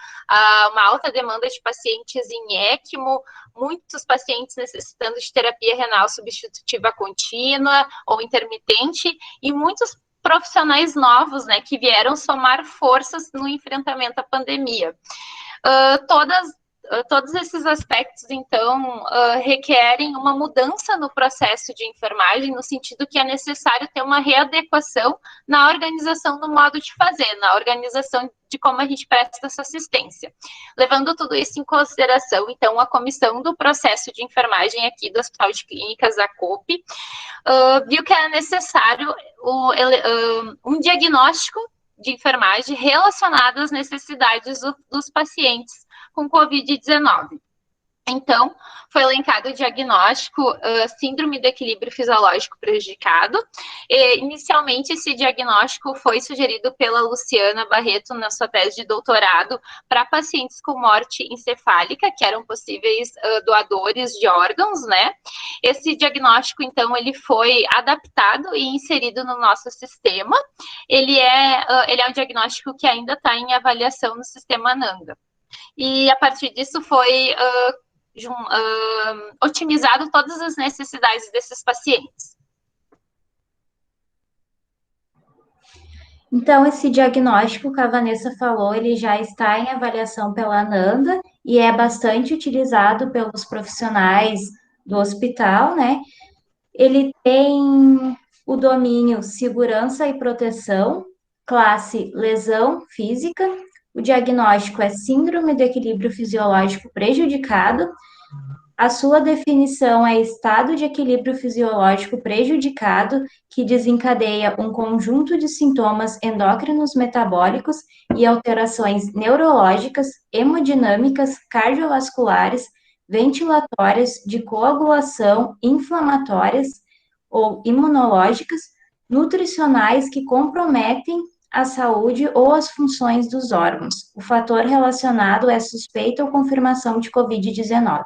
uma alta demanda de pacientes em ECMO, muitos pacientes necessitando de terapia renal substitutiva contínua ou intermitente, e muitos profissionais novos, né, que vieram somar forças no enfrentamento à pandemia. Todos esses aspectos, então, requerem uma mudança no processo de enfermagem, no sentido que é necessário ter uma readequação na organização do modo de fazer, na organização de como a gente presta essa assistência. Levando tudo isso em consideração, então, a comissão do processo de enfermagem aqui do Hospital de Clínicas, a COPE, viu que era necessário um diagnóstico de enfermagem relacionado às necessidades dos pacientes com Covid-19. Então, foi elencado o diagnóstico síndrome do equilíbrio fisiológico prejudicado. Inicialmente, esse diagnóstico foi sugerido pela Luciana Barreto na sua tese de doutorado para pacientes com morte encefálica, que eram possíveis doadores de órgãos, né? Esse diagnóstico, então, ele foi adaptado e inserido no nosso sistema. Ele é um diagnóstico que ainda está em avaliação no sistema NANGA. E, a partir disso, foi otimizado todas as necessidades desses pacientes. Então, esse diagnóstico que a Vanessa falou, ele já está em avaliação pela NANGA e é bastante utilizado pelos profissionais do hospital, né? Ele tem o domínio segurança e proteção, classe lesão física. O diagnóstico é síndrome do equilíbrio fisiológico prejudicado. A sua definição é estado de equilíbrio fisiológico prejudicado que desencadeia um conjunto de sintomas endócrinos metabólicos e alterações neurológicas, hemodinâmicas, cardiovasculares, ventilatórias, de coagulação, inflamatórias ou imunológicas, nutricionais que comprometem a saúde ou as funções dos órgãos. O fator relacionado é suspeita ou confirmação de Covid-19.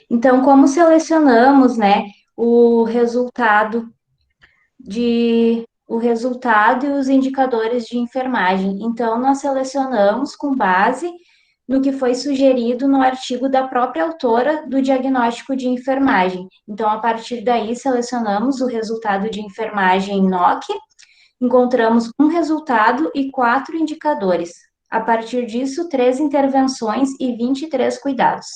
Então, como selecionamos, né, o resultado e os indicadores de enfermagem? Então, nós selecionamos com base no que foi sugerido no artigo da própria autora do diagnóstico de enfermagem. Então, a partir daí, selecionamos o resultado de enfermagem NOC, encontramos um resultado e 4 indicadores. A partir disso, 3 intervenções e 23 cuidados.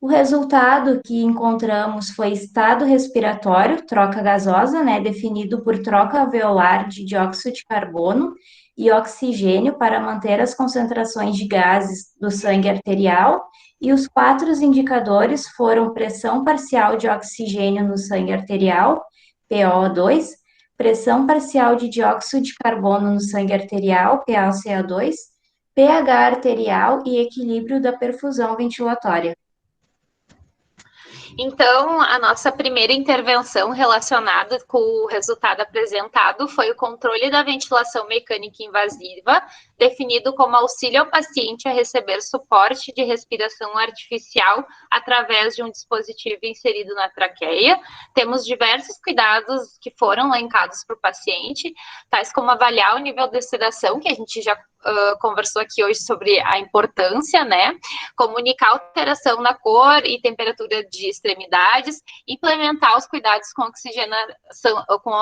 O resultado que encontramos foi estado respiratório, troca gasosa, né, definido por troca alveolar de dióxido de carbono e oxigênio para manter as concentrações de gases do sangue arterial, e os 4 indicadores foram pressão parcial de oxigênio no sangue arterial, PaO2, pressão parcial de dióxido de carbono no sangue arterial, PaCO2, pH arterial e equilíbrio da perfusão ventilatória. Então, a nossa primeira intervenção relacionada com o resultado apresentado foi o controle da ventilação mecânica invasiva, definido como auxílio ao paciente a receber suporte de respiração artificial através de um dispositivo inserido na traqueia. Temos diversos cuidados que foram elencados para o paciente, tais como avaliar o nível de sedação, que a gente já conversou aqui hoje sobre a importância, né? Comunicar alteração na cor e temperatura de extremidades, implementar os cuidados com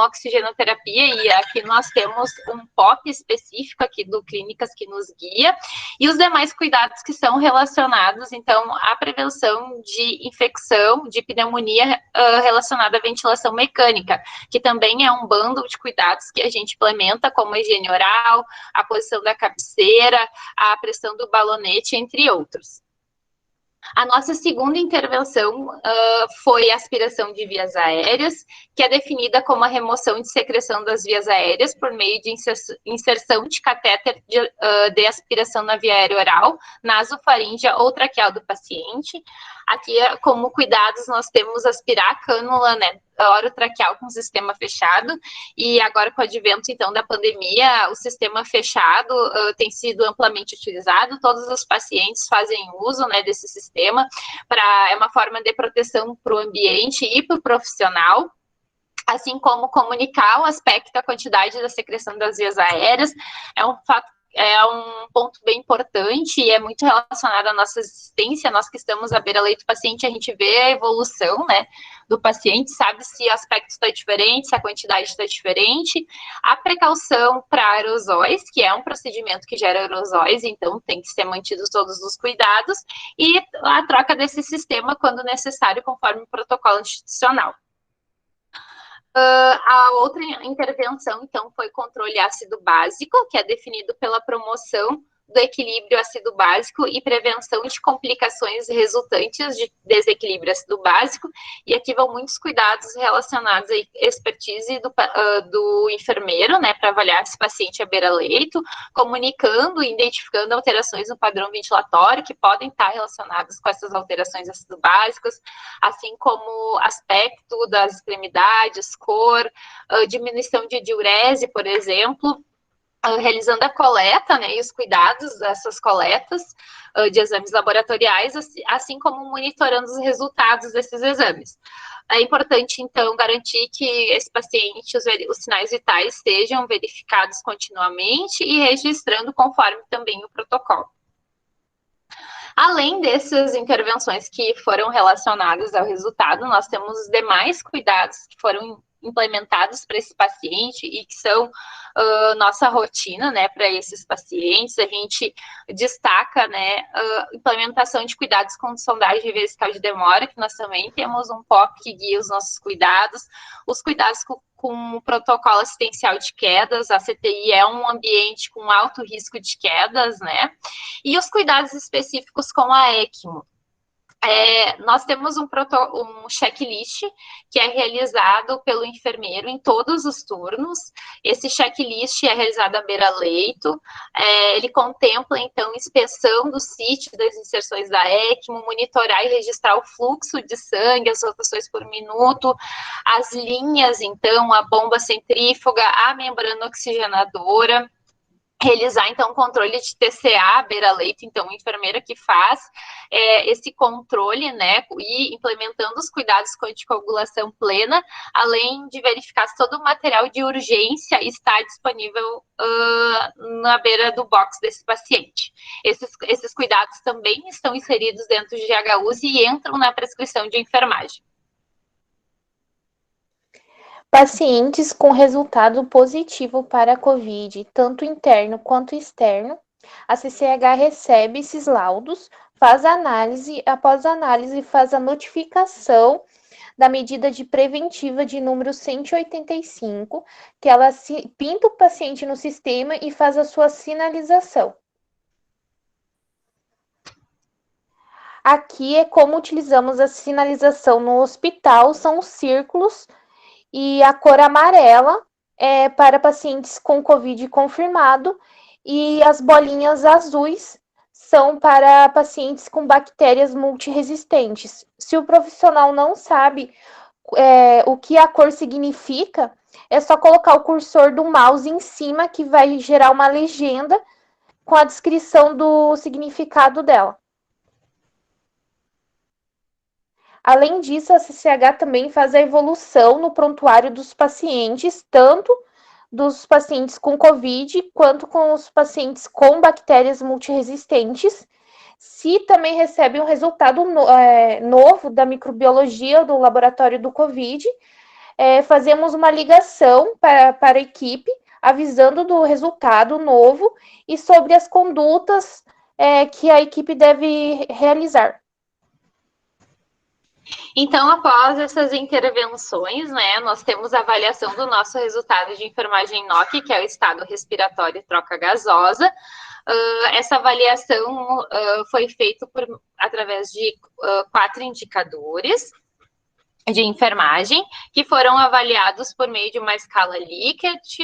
oxigenoterapia, e aqui nós temos um POP específico aqui do Clínicas que nos guia, e os demais cuidados que são relacionados, então, à prevenção de infecção, de pneumonia relacionada à ventilação mecânica, que também é um bando de cuidados que a gente implementa, como a higiene oral, a posição da cabeceira, a pressão do balonete, entre outros. A nossa segunda intervenção foi a aspiração de vias aéreas, que é definida como a remoção de secreção das vias aéreas por meio de inserção de catéter de aspiração na via aérea oral, nasofaríngea ou traqueal do paciente. Aqui, como cuidados, nós temos aspirar a cânula, né, orotraqueal com sistema fechado, e agora com o advento, então, da pandemia, o sistema fechado tem sido amplamente utilizado, todos os pacientes fazem uso, né, desse sistema, é uma forma de proteção para o ambiente e para o profissional, assim como comunicar o aspecto da quantidade da secreção das vias aéreas, é um ponto bem importante e é muito relacionado à nossa assistência. Nós que estamos à beira-leito do paciente, a gente vê a evolução, né, do paciente, sabe se o aspecto está diferente, se a quantidade está diferente. A precaução para aerosóis, que é um procedimento que gera aerosóis, então tem que ser mantidos todos os cuidados, e a troca desse sistema quando necessário, conforme o protocolo institucional. A outra intervenção, então, foi controle ácido básico, que é definido pela promoção do equilíbrio ácido básico e prevenção de complicações resultantes de desequilíbrio ácido básico, e aqui vão muitos cuidados relacionados à expertise do enfermeiro, né, para avaliar esse paciente à beira-leito, comunicando e identificando alterações no padrão ventilatório que podem estar relacionadas com essas alterações ácido básicas, assim como aspecto das extremidades, cor, diminuição de diurese, por exemplo, realizando a coleta, né, e os cuidados dessas coletas de exames laboratoriais, assim como monitorando os resultados desses exames. É importante, então, garantir que esse paciente, os sinais vitais sejam verificados continuamente e registrando conforme também o protocolo. Além dessas intervenções que foram relacionadas ao resultado, nós temos os demais cuidados que foram implementados para esse paciente e que são nossa rotina, né, para esses pacientes. A gente destaca, né, implementação de cuidados com sondagem vesical de demora, que nós também temos um POC que guia os nossos cuidados, os cuidados com o protocolo assistencial de quedas. A CTI é um ambiente com alto risco de quedas, né, e os cuidados específicos com a ECMO. Nós temos um checklist que é realizado pelo enfermeiro em todos os turnos. Esse checklist é realizado à beira-leito. Ele contempla, então, inspeção do sítio das inserções da ECMO, monitorar e registrar o fluxo de sangue, as rotações por minuto, as linhas, então, a bomba centrífuga, a membrana oxigenadora, realizar, então, controle de TCA, beira-leito, então, o enfermeiro que faz esse controle, né, e implementando os cuidados com anticoagulação plena, além de verificar se todo o material de urgência está disponível na beira do box desse paciente. Esses cuidados também estão inseridos dentro de GHUs e entram na prescrição de enfermagem. Pacientes com resultado positivo para a COVID, tanto interno quanto externo, a CCH recebe esses laudos, faz análise, após análise faz a notificação da medida de preventiva de número 185, que ela pinta o paciente no sistema e faz a sua sinalização. Aqui é como utilizamos a sinalização no hospital, são os círculos, e a cor amarela é para pacientes com COVID confirmado e as bolinhas azuis são para pacientes com bactérias multiresistentes. Se o profissional não sabe o que a cor significa, é só colocar o cursor do mouse em cima que vai gerar uma legenda com a descrição do significado dela. Além disso, a CCH também faz a evolução no prontuário dos pacientes, tanto dos pacientes com COVID, quanto com os pacientes com bactérias multiresistentes. Se também recebe um resultado novo da microbiologia do laboratório do COVID, fazemos uma ligação para a equipe, avisando do resultado novo e sobre as condutas que a equipe deve realizar. Então, após essas intervenções, né, nós temos a avaliação do nosso resultado de enfermagem NOC, que é o estado respiratório e troca gasosa. Essa avaliação foi feita através de 4 indicadores de enfermagem, que foram avaliados por meio de uma escala Likert,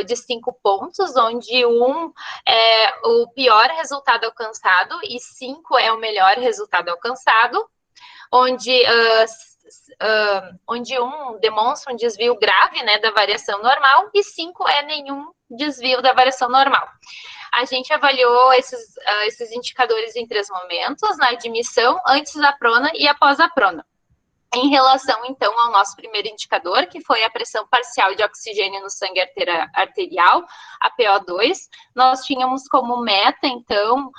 de 5 pontos, onde 1 é o pior resultado alcançado e 5 é o melhor resultado alcançado, onde 1 demonstra um desvio grave, né, da variação normal e 5 é nenhum desvio da variação normal. A gente avaliou esses indicadores em 3 momentos, na admissão, antes da prona e após a prona. Em relação, então, ao nosso primeiro indicador, que foi a pressão parcial de oxigênio no sangue arterial, a PO2, nós tínhamos como meta, então,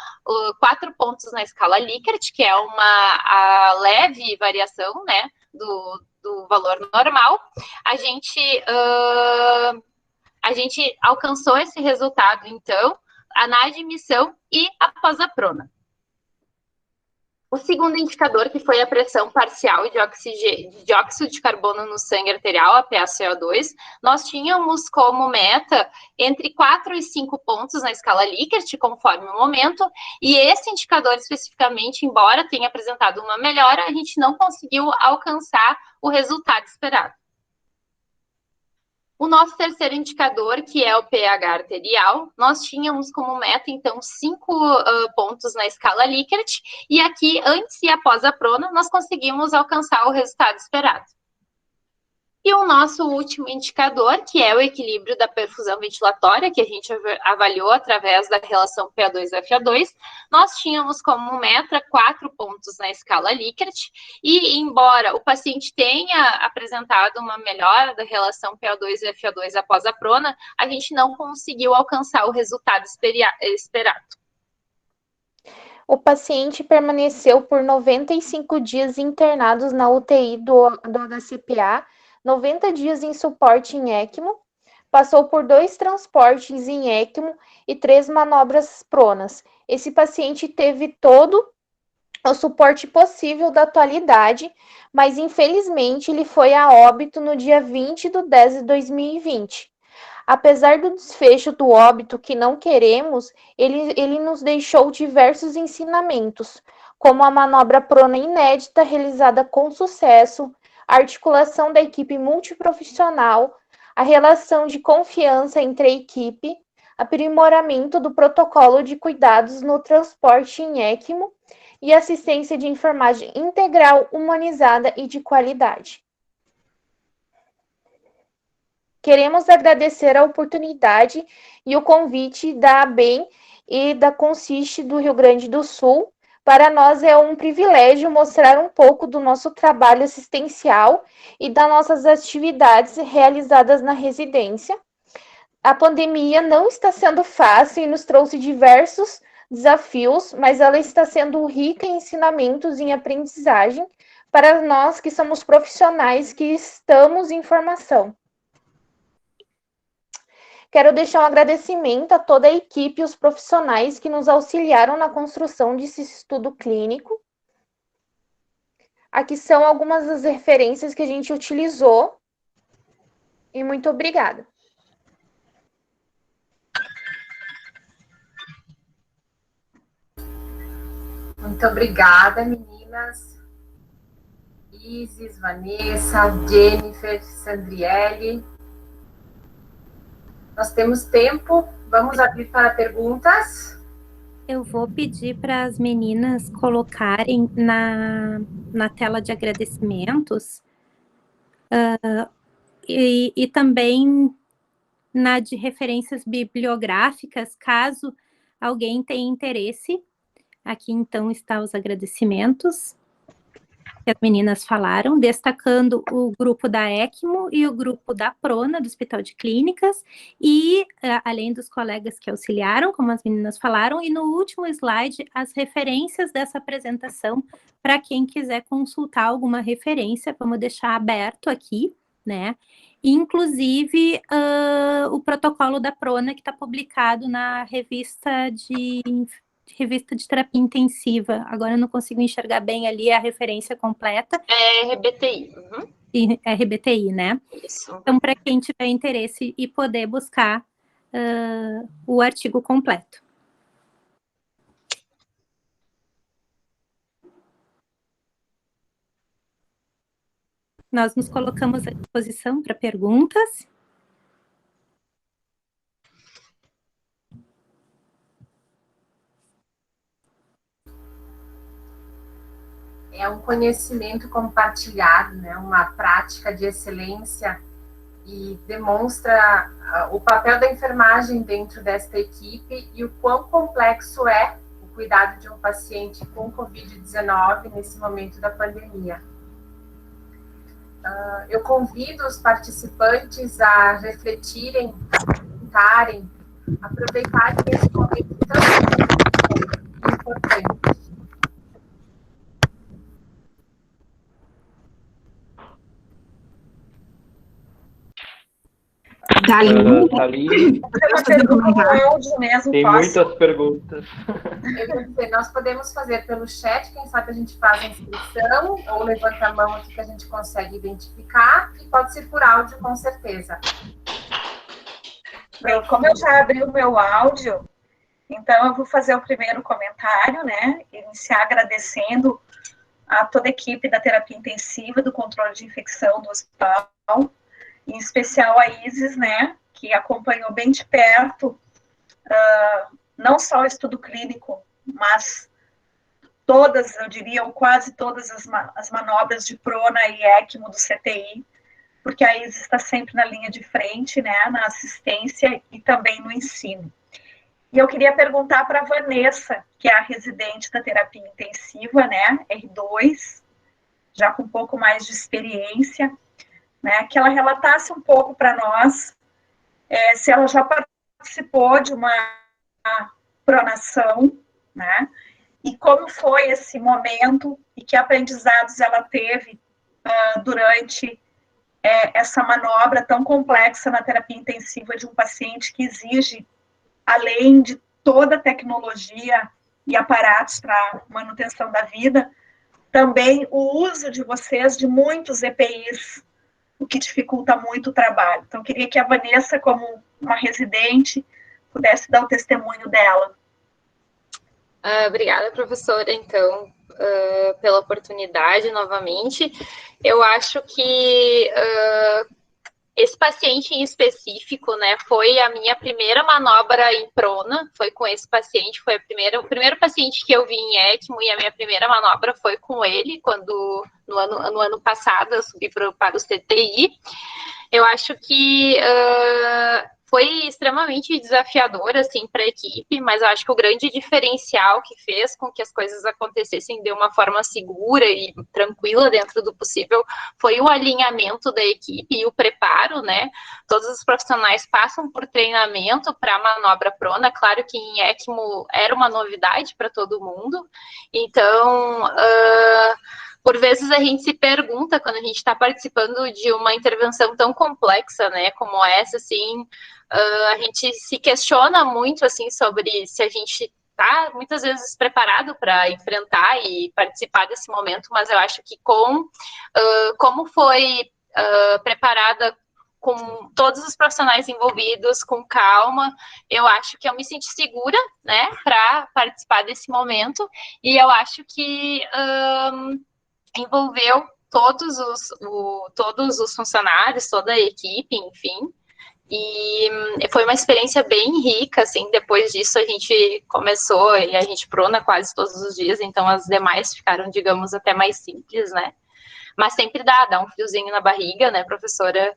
4 pontos na escala Likert, que é a leve variação, né, do valor normal. A gente alcançou esse resultado, então, na admissão e após a prona. O segundo indicador, que foi a pressão parcial de dióxido de carbono no sangue arterial, a PaCO2, nós tínhamos como meta entre 4 e 5 pontos na escala Likert, conforme o momento, e esse indicador especificamente, embora tenha apresentado uma melhora, a gente não conseguiu alcançar o resultado esperado. O nosso terceiro indicador, que é o pH arterial, nós tínhamos como meta, então, 5 pontos na escala Likert, e aqui, antes e após a prona, nós conseguimos alcançar o resultado esperado. E o nosso último indicador, que é o equilíbrio da perfusão ventilatória, que a gente avaliou através da relação PO2-FO2, nós tínhamos como meta 4 pontos na escala Likert, e embora o paciente tenha apresentado uma melhora da relação PO2-FO2 após a prona, a gente não conseguiu alcançar o resultado esperado. O paciente permaneceu por 95 dias internados na UTI do HCPA, 90 dias em suporte em ECMO, passou por 2 transportes em ECMO e 3 manobras pronas. Esse paciente teve todo o suporte possível da atualidade, mas infelizmente ele foi a óbito no dia 20/10/2020. Apesar do desfecho do óbito que não queremos, ele nos deixou diversos ensinamentos, como a manobra prona inédita realizada com sucesso, a articulação da equipe multiprofissional, a relação de confiança entre a equipe, aprimoramento do protocolo de cuidados no transporte em ECMO e assistência de enfermagem integral, humanizada e de qualidade. Queremos agradecer a oportunidade e o convite da ABEM e da Consiste do Rio Grande do Sul. Para nós é um privilégio mostrar um pouco do nosso trabalho assistencial e das nossas atividades realizadas na residência. A pandemia não está sendo fácil e nos trouxe diversos desafios, mas ela está sendo rica em ensinamentos e em aprendizagem para nós que somos profissionais que estamos em formação. Quero deixar um agradecimento a toda a equipe e os profissionais que nos auxiliaram na construção desse estudo clínico. Aqui são algumas das referências que a gente utilizou. E muito obrigada. Muito obrigada, meninas. Isis, Vanessa, Jennifer, Sandriele. Nós temos tempo, vamos abrir para perguntas. Eu vou pedir para as meninas colocarem na tela de agradecimentos e também na de referências bibliográficas, caso alguém tenha interesse. Aqui, então, estão os agradecimentos que as meninas falaram, destacando o grupo da ECMO e o grupo da Prona, do Hospital de Clínicas, e além dos colegas que auxiliaram, como as meninas falaram, e no último slide, as referências dessa apresentação, para quem quiser consultar alguma referência, vamos deixar aberto aqui, né? Inclusive, o protocolo da Prona, que está publicado na revista de terapia intensiva. Agora eu não consigo enxergar bem ali a referência completa. É RBTI. Uhum. RBTI, né? Isso. Então, para quem tiver interesse e poder buscar o artigo completo. Nós nos colocamos à disposição para perguntas. é um conhecimento compartilhado, né? Uma prática de excelência e demonstra o papel da enfermagem dentro desta equipe e o quão complexo é o cuidado de um paciente com Covid-19 nesse momento da pandemia. Eu convido os participantes a refletirem, a comentarem, aproveitarem esse momento tão importante. Thalie, tem muitas perguntas. Eu quero dizer, nós podemos fazer pelo chat, quem sabe a gente faz a inscrição, ou levanta a mão aqui que a gente consegue identificar, e pode ser por áudio, com certeza. Como eu já abri o meu áudio, então eu vou fazer o primeiro comentário, né? Iniciar agradecendo a toda a equipe da terapia intensiva, do controle de infecção do hospital, em especial a Isis, né, que acompanhou bem de perto, não só o estudo clínico, mas todas, eu diria, ou quase todas as manobras de prona e ECMO do CTI, porque a Isis está sempre na linha de frente, né, na assistência e também no ensino. E eu queria perguntar para a Vanessa, que é a residente da terapia intensiva, né, R2, já com um pouco mais de experiência, né, que ela relatasse um pouco para nós se ela já participou de uma pronação, né, e como foi esse momento e que aprendizados ela teve durante essa manobra tão complexa na terapia intensiva de um paciente que exige, além de toda a tecnologia e aparatos para manutenção da vida, também o uso de vocês de muitos EPIs, o que dificulta muito o trabalho. Então, eu queria que a Vanessa, como uma residente, pudesse dar o testemunho dela. Obrigada, professora, então, pela oportunidade novamente. Eu acho que esse paciente em específico, né, foi a minha primeira manobra em prona, foi com esse paciente, foi o primeiro paciente que eu vi em ECMO, e a minha primeira manobra foi com ele, quando no ano passado eu subi para o CTI. Eu acho que foi extremamente desafiador, assim, para a equipe, mas eu acho que o grande diferencial que fez com que as coisas acontecessem de uma forma segura e tranquila dentro do possível foi o alinhamento da equipe e o preparo, né? Todos os profissionais passam por treinamento para a manobra prona, claro que em ECMO era uma novidade para todo mundo, então... por vezes a gente se pergunta, quando a gente está participando de uma intervenção tão complexa, né, como essa, assim, a gente se questiona muito, assim, sobre se a gente está, muitas vezes, preparado para enfrentar e participar desse momento, mas eu acho que como foi preparada com todos os profissionais envolvidos, com calma, eu acho que eu me senti segura, né, para participar desse momento, e eu acho que... envolveu todos os funcionários, toda a equipe, enfim, e foi uma experiência bem rica, assim. Depois disso a gente começou, e a gente prona quase todos os dias, então as demais ficaram, digamos, até mais simples, né, mas sempre dá um friozinho na barriga, né, professora,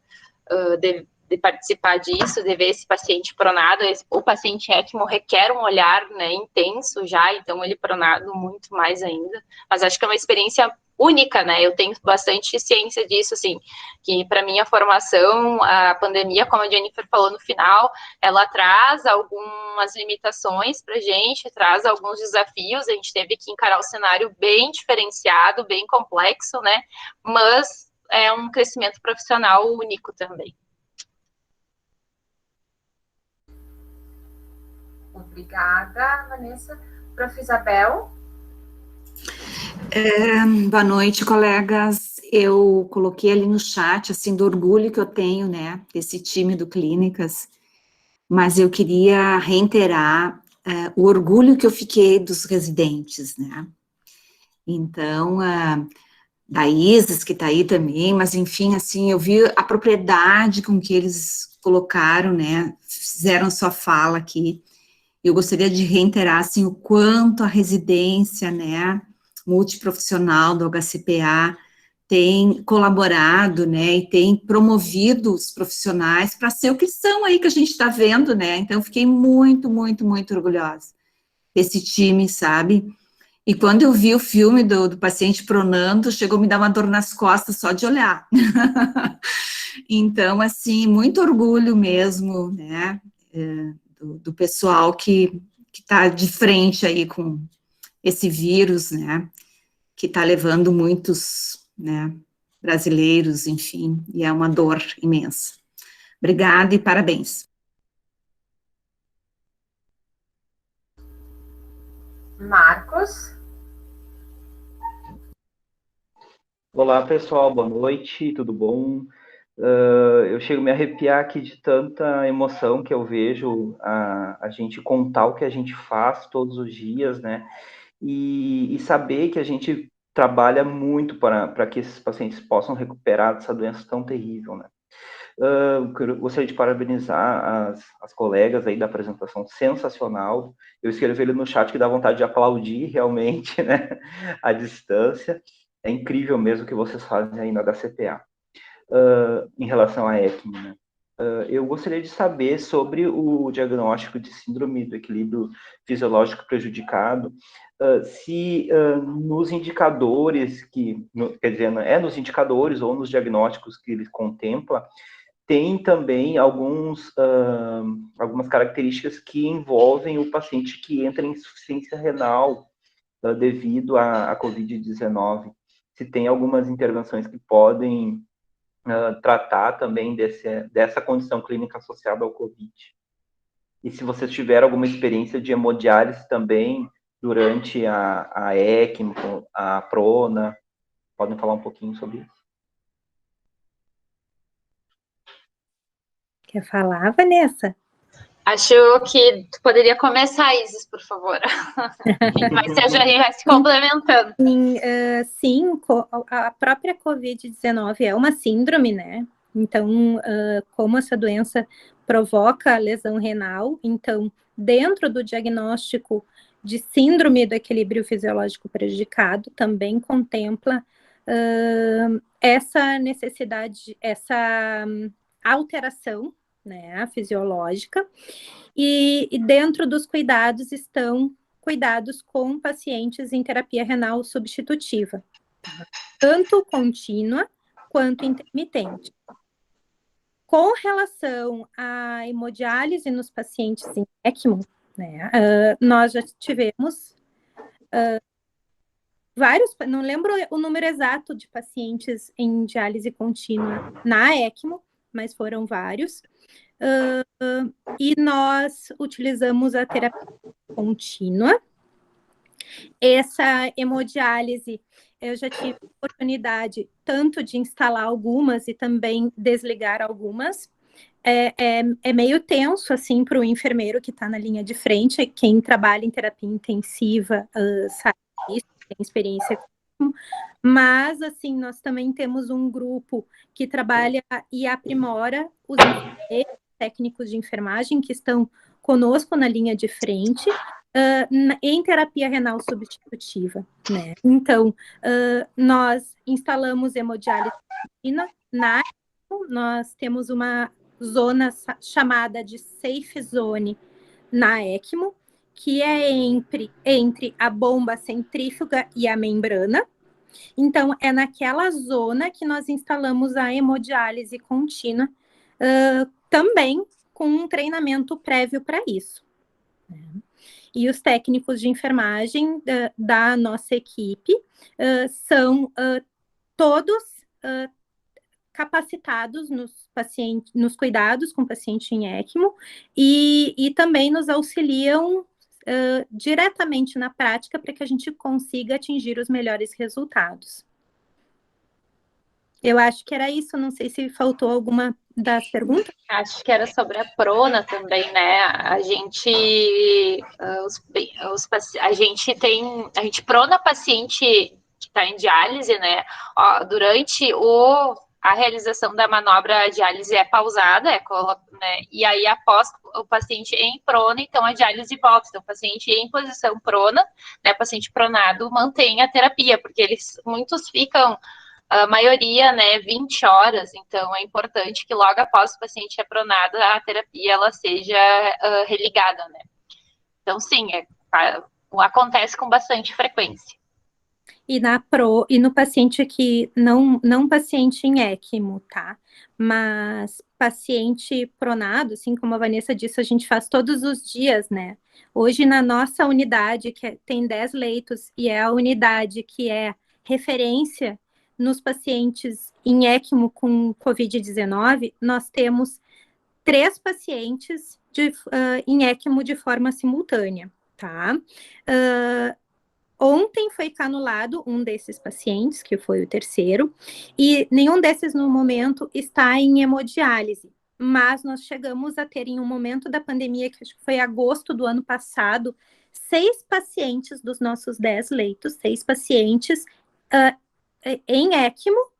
de participar disso, de ver esse paciente pronado. O paciente ECMO requer um olhar, né, intenso já, então ele pronado muito mais ainda, mas acho que é uma experiência única, né, eu tenho bastante ciência disso, assim, que para minha formação, a pandemia, como a Jennifer falou no final, ela traz algumas limitações para a gente, traz alguns desafios, a gente teve que encarar o cenário bem diferenciado, bem complexo, né, mas é um crescimento profissional único também. Obrigada, Vanessa. Prof. Isabel? Boa noite, colegas. Eu coloquei ali no chat, assim, do orgulho que eu tenho, né, desse time do Clínicas, mas eu queria reiterar o orgulho que eu fiquei dos residentes, né. Então, da Isis, que está aí também, mas, enfim, assim, eu vi a propriedade com que eles colocaram, né, fizeram sua fala aqui. Eu gostaria de reiterar, assim, o quanto a residência, né, multiprofissional do HCPA tem colaborado, né, e tem promovido os profissionais para ser o que são aí que a gente está vendo, né, então fiquei muito, muito, muito orgulhosa desse time, sabe, e quando eu vi o filme do paciente pronando, chegou a me dar uma dor nas costas só de olhar, então, assim, muito orgulho mesmo, né, do pessoal que está de frente aí com esse vírus, né, que está levando muitos, né, brasileiros, enfim, e é uma dor imensa. Obrigada e parabéns. Marcos? Olá, pessoal, boa noite, tudo bom? Eu chego a me arrepiar aqui de tanta emoção que eu vejo a gente contar o que a gente faz todos os dias, né? E saber que a gente trabalha muito para que esses pacientes possam recuperar dessa doença tão terrível, né? Gostaria de parabenizar as colegas aí da apresentação sensacional. Eu escrevi ali no chat que dá vontade de aplaudir realmente, né? À distância. É incrível mesmo o que vocês fazem aí na HCPA. Em relação à ECMO, né? Eu gostaria de saber sobre o diagnóstico de síndrome do equilíbrio fisiológico prejudicado, se nos indicadores quer dizer, nos indicadores ou nos diagnósticos que ele contempla, tem também algumas características que envolvem o paciente que entra em insuficiência renal devido à COVID-19. Se tem algumas intervenções que podem tratar também dessa condição clínica associada ao COVID. E se vocês tiveram alguma experiência de hemodiálise também durante a ECMO, a Prona, podem falar um pouquinho sobre isso? Quer falar, Vanessa? Acho que tu poderia começar, Isis, por favor. Mas a gente vai se complementando. Sim, a própria COVID-19 é uma síndrome, né? Então, como essa doença provoca lesão renal, então, dentro do diagnóstico de síndrome do equilíbrio fisiológico prejudicado, também contempla essa necessidade, essa alteração, né, fisiológica, e dentro dos cuidados estão cuidados com pacientes em terapia renal substitutiva, tanto contínua quanto intermitente. Com relação à hemodiálise nos pacientes em ECMO, né, nós já tivemos vários, não lembro o número exato de pacientes em diálise contínua na ECMO, mas foram vários. E nós utilizamos a terapia contínua. Essa hemodiálise, eu já tive oportunidade tanto de instalar algumas e também desligar algumas. É meio tenso, assim, para o enfermeiro que está na linha de frente. Quem trabalha em terapia intensiva sabe disso, tem experiência com. Mas, assim, nós também temos um grupo que trabalha e aprimora os técnicos de enfermagem que estão conosco na linha de frente, em terapia renal substitutiva, né? Então, nós instalamos hemodiálise na nós temos uma zona chamada de safe zone na ECMO, que é entre a bomba centrífuga e a membrana. Então, é naquela zona que nós instalamos a hemodiálise contínua, também com um treinamento prévio para isso. E os técnicos de enfermagem da nossa equipe são todos capacitados nos cuidados com paciente em ECMO e também nos auxiliam diretamente na prática para que a gente consiga atingir os melhores resultados. Eu acho que era isso, não sei se faltou alguma das perguntas. Acho que era sobre a Prona também, né? A gente prona paciente que está em diálise, né? Durante a realização da manobra a diálise é pausada, né, e aí após o paciente em prona, então a diálise volta. Então, o paciente em posição prona, né, paciente pronado, mantém a terapia, porque muitos ficam, a maioria, né, 20 horas, então é importante que logo após o paciente é pronado, a terapia ela seja religada, né. Então, sim, acontece com bastante frequência. E no paciente que, não paciente em ECMO, tá? Mas paciente pronado, assim como a Vanessa disse, a gente faz todos os dias, né? Hoje, na nossa unidade, que tem 10 leitos, e é a unidade que é referência nos pacientes em ECMO com Covid-19, nós temos 3 pacientes em ECMO de forma simultânea, tá? Ontem foi canulado um desses pacientes, que foi o terceiro, e nenhum desses, no momento, está em hemodiálise. Mas nós chegamos a ter, em um momento da pandemia, que acho que foi agosto do ano passado, 6 pacientes dos nossos 10 leitos, 6 pacientes em ECMO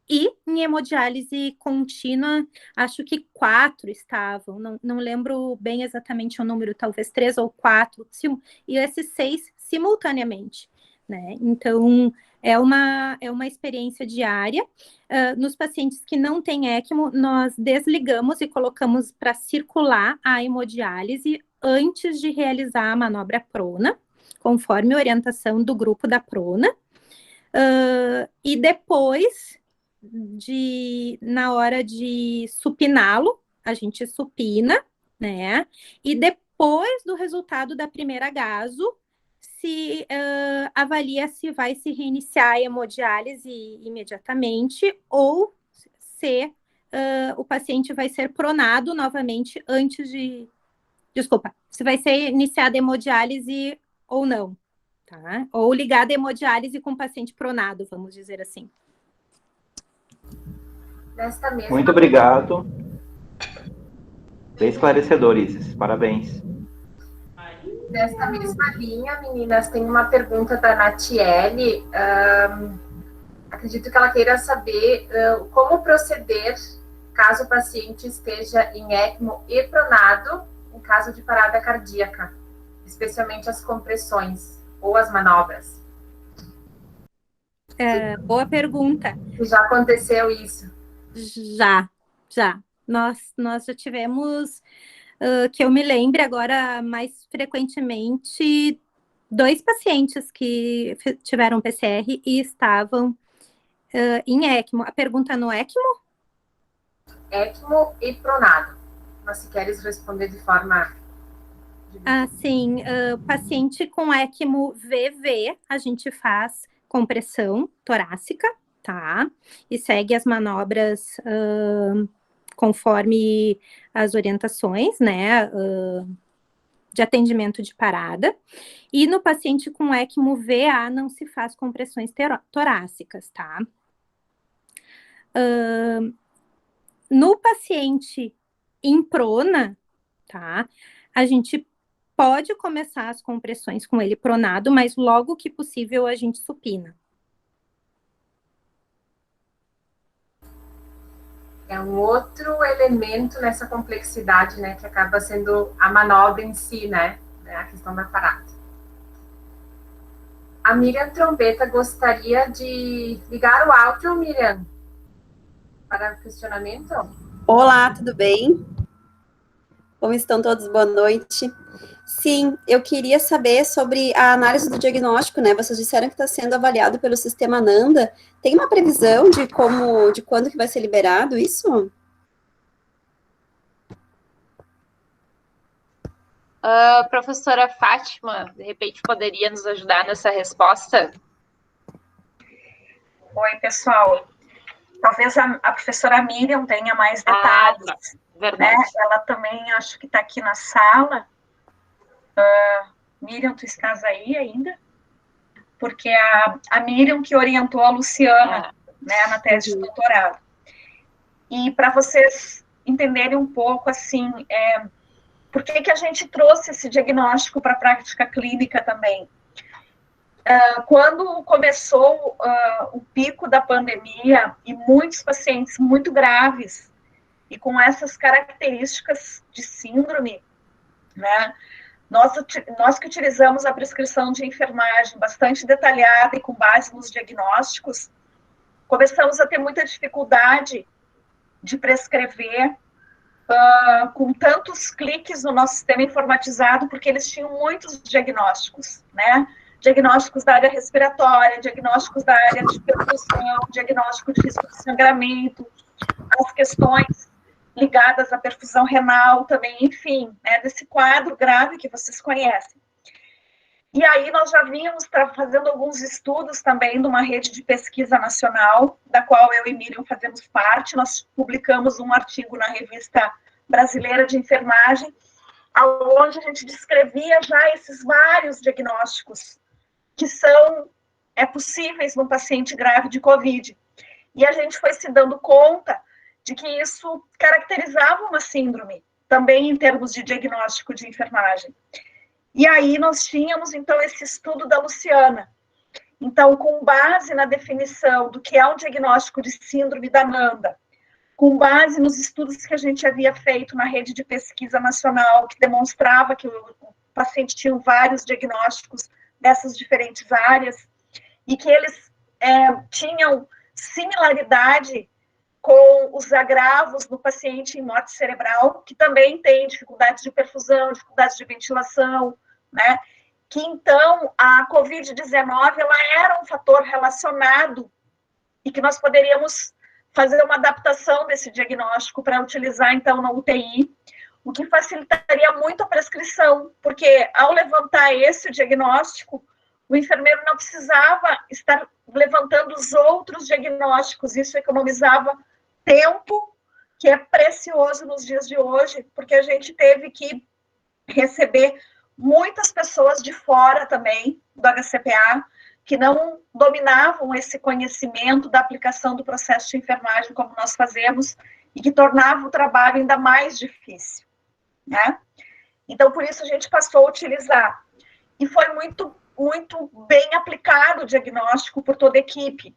e em hemodiálise contínua, acho que 4 estavam, não lembro bem exatamente o número, talvez 3 ou 4, e esses 6 simultaneamente, né? Então, é uma experiência diária. Nos pacientes que não têm ECMO, nós desligamos e colocamos para circular a hemodiálise antes de realizar a manobra prona, conforme a orientação do grupo da prona. E depois, na hora de supiná-lo, a gente supina, né? E depois do resultado da primeira gaso, se avalia se vai se reiniciar a hemodiálise imediatamente ou se o paciente vai ser pronado novamente antes de... Desculpa, se vai ser iniciada a hemodiálise ou não, tá? Ou ligada a hemodiálise com o paciente pronado, vamos dizer assim. Muito obrigado. Bem esclarecedor, Isis. Parabéns. Nesta mesma linha, meninas, tem uma pergunta da Natiele. Acredito que ela queira saber como proceder caso o paciente esteja em ECMO e pronado em caso de parada cardíaca, especialmente as compressões ou as manobras. Boa pergunta. Já aconteceu isso? Já. Nós já tivemos... que eu me lembre agora mais frequentemente, 2 pacientes que tiveram PCR e estavam em ECMO. A pergunta no ECMO? ECMO e pronado. Mas se queres responder de forma... Sim. Paciente com ECMO VV, a gente faz compressão torácica, tá? E segue as manobras... conforme as orientações, né, de atendimento de parada. E no paciente com ECMO VA não se faz compressões torácicas, tá? No paciente em prona, tá, a gente pode começar as compressões com ele pronado, mas logo que possível a gente supina. É um outro elemento nessa complexidade, né, que acaba sendo a manobra em si, né, a questão da parada. A Miriam Trombeta gostaria de ligar o áudio, Miriam, para o questionamento. Olá, tudo bem? Como estão todos? Boa noite. Sim, eu queria saber sobre a análise do diagnóstico, né? Vocês disseram que está sendo avaliado pelo sistema NANDA. Tem uma previsão de quando que vai ser liberado isso? Professora Fátima, de repente poderia nos ajudar nessa resposta? Oi, pessoal. Talvez a professora Miriam tenha mais detalhes. Verdade. Né? Ela também, acho que está aqui na sala. Miriam, tu estás aí ainda? Porque a Miriam que orientou a Luciana, né, na tese de doutorado. E para vocês entenderem um pouco, assim, por que a gente trouxe esse diagnóstico para a prática clínica também? quando começou o pico da pandemia e muitos pacientes muito graves e com essas características de síndrome, né, nós que utilizamos a prescrição de enfermagem bastante detalhada e com base nos diagnósticos, começamos a ter muita dificuldade de prescrever com tantos cliques no nosso sistema informatizado, porque eles tinham muitos diagnósticos, né? Diagnósticos da área respiratória, diagnósticos da área de perfusão, diagnóstico de risco de sangramento, as questões ligadas à perfusão renal também, enfim, né, desse quadro grave que vocês conhecem. E aí nós já vínhamos fazendo alguns estudos também de uma rede de pesquisa nacional, da qual eu e Miriam fazemos parte. Nós publicamos um artigo na Revista Brasileira de Enfermagem, onde a gente descrevia já esses vários diagnósticos que são possíveis num paciente grave de COVID. E a gente foi se dando conta de que isso caracterizava uma síndrome, também em termos de diagnóstico de enfermagem. E aí nós tínhamos, então, esse estudo da Luciana. Então, com base na definição do que é um diagnóstico de síndrome da NANDA, com base nos estudos que a gente havia feito na rede de pesquisa nacional, que demonstrava que o paciente tinha vários diagnósticos dessas diferentes áreas, e que eles tinham similaridade com os agravos no paciente em morte cerebral, que também tem dificuldades de perfusão, dificuldades de ventilação, né? Que então a COVID-19 ela era um fator relacionado e que nós poderíamos fazer uma adaptação desse diagnóstico para utilizar então na UTI, o que facilitaria muito a prescrição, porque ao levantar esse diagnóstico, o enfermeiro não precisava estar levantando os outros diagnósticos, isso economizava tempo, que é precioso nos dias de hoje, porque a gente teve que receber muitas pessoas de fora também, do HCPA, que não dominavam esse conhecimento da aplicação do processo de enfermagem como nós fazemos, e que tornava o trabalho ainda mais difícil, né? Então, por isso a gente passou a utilizar. E foi muito bem aplicado o diagnóstico por toda a equipe.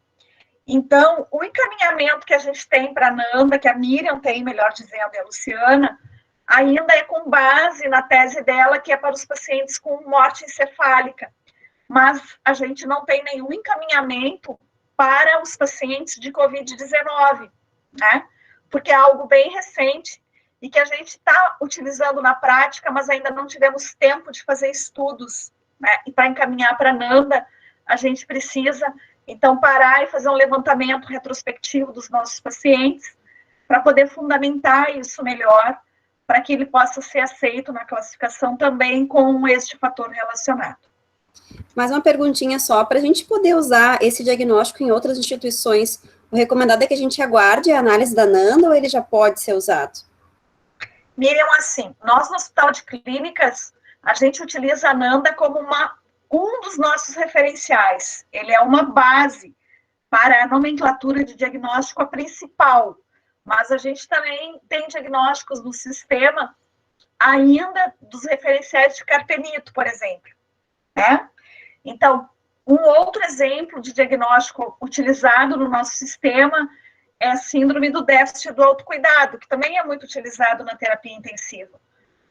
Então, o encaminhamento que a gente tem para a NANDA, que a Miriam tem, melhor dizendo, e a Luciana, ainda é com base na tese dela, que é para os pacientes com morte encefálica. Mas a gente não tem nenhum encaminhamento para os pacientes de COVID-19, né? Porque é algo bem recente e que a gente está utilizando na prática, mas ainda não tivemos tempo de fazer estudos, né? E para encaminhar para a NANDA, a gente precisa, então, parar e fazer um levantamento retrospectivo dos nossos pacientes para poder fundamentar isso melhor, para que ele possa ser aceito na classificação também com este fator relacionado. Mais uma perguntinha só, para a gente poder usar esse diagnóstico em outras instituições, o recomendado é que a gente aguarde a análise da NANDA ou ele já pode ser usado? Miriam, assim, nós no Hospital de Clínicas, a gente utiliza a NANDA como um dos nossos referenciais. Ele é uma base para a nomenclatura de diagnóstico, a principal. Mas a gente também tem diagnósticos no sistema ainda dos referenciais de Carpenito, por exemplo, né? Então, um outro exemplo de diagnóstico utilizado no nosso sistema é a síndrome do déficit do autocuidado, que também é muito utilizado na terapia intensiva.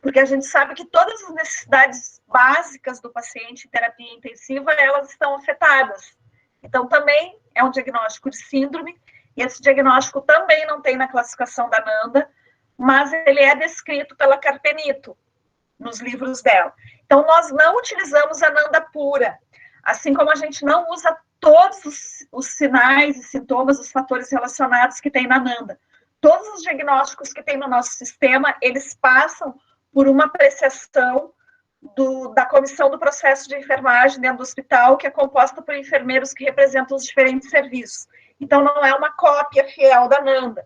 Porque a gente sabe que todas as necessidades básicas do paciente em terapia intensiva, elas estão afetadas. Então, também é um diagnóstico de síndrome, e esse diagnóstico também não tem na classificação da NANDA, mas ele é descrito pela Carpenito, nos livros dela. Então, nós não utilizamos a NANDA pura, assim como a gente não usa todos os sinais e sintomas, os fatores relacionados que tem na NANDA. Todos os diagnósticos que tem no nosso sistema, eles passam por uma apreciação da comissão do processo de enfermagem dentro do hospital, que é composta por enfermeiros que representam os diferentes serviços. Então, não é uma cópia fiel da NANDA.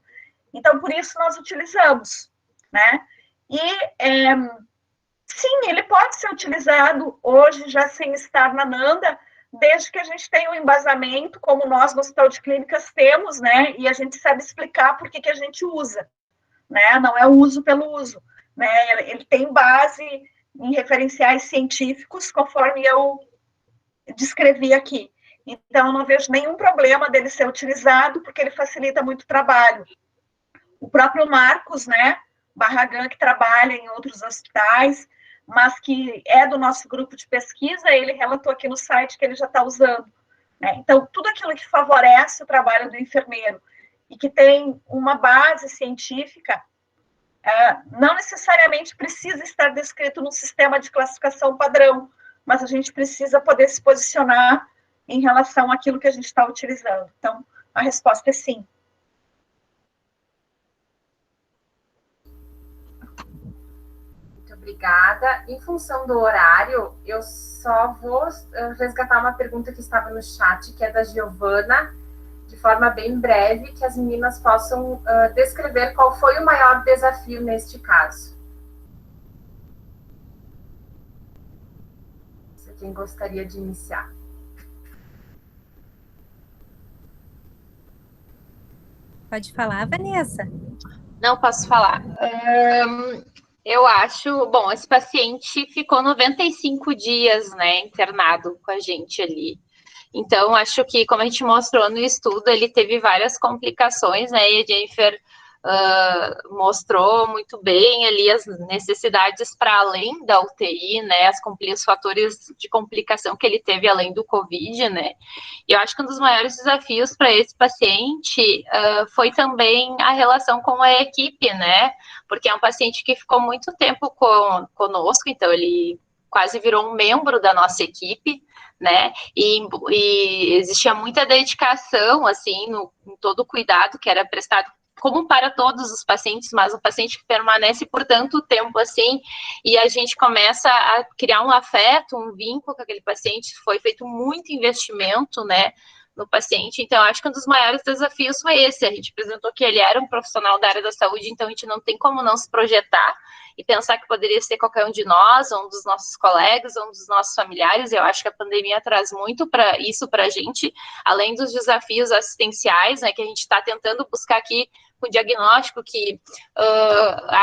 Então, por isso nós utilizamos, né? E, sim, ele pode ser utilizado hoje, já sem estar na NANDA, desde que a gente tenha um embasamento, como nós no Hospital de Clínicas temos, né? E a gente sabe explicar por que a gente usa, né? Não é o uso pelo uso, né? Ele tem base em referenciais científicos, conforme eu descrevi aqui. Então, eu não vejo nenhum problema dele ser utilizado, porque ele facilita muito o trabalho. O próprio Marcos, né, Barragan, que trabalha em outros hospitais, mas que é do nosso grupo de pesquisa, ele relatou aqui no site que ele já está usando. Né? Então, tudo aquilo que favorece o trabalho do enfermeiro e que tem uma base científica, não necessariamente precisa estar descrito num sistema de classificação padrão, mas a gente precisa poder se posicionar em relação àquilo que a gente está utilizando. Então, a resposta é sim. Muito obrigada. Em função do horário, eu só vou resgatar uma pergunta que estava no chat, que é da Giovana, de forma bem breve, que as meninas possam descrever qual foi o maior desafio neste caso. Quem gostaria de iniciar? Pode falar, Vanessa? Não posso falar. Eu acho, bom, esse paciente ficou 95 dias, né, internado com a gente ali. Então, acho que, como a gente mostrou no estudo, ele teve várias complicações, né, e a Jennifer mostrou muito bem ali as necessidades para além da UTI, né, os fatores de complicação que ele teve além do Covid, né. E eu acho que um dos maiores desafios para esse paciente foi também a relação com a equipe, né, porque é um paciente que ficou muito tempo conosco, então ele quase virou um membro da nossa equipe, né, e existia muita dedicação, assim, em todo o cuidado que era prestado, como para todos os pacientes, mas um paciente que permanece por tanto tempo assim, e a gente começa a criar um afeto, um vínculo com aquele paciente, foi feito muito investimento, né, no paciente. Então, acho que um dos maiores desafios foi esse. A gente apresentou que ele era um profissional da área da saúde, então a gente não tem como não se projetar e pensar que poderia ser qualquer um de nós, ou um dos nossos colegas, ou um dos nossos familiares. Eu acho que a pandemia traz muito para isso para a gente, além dos desafios assistenciais, né, que a gente está tentando buscar aqui com diagnóstico que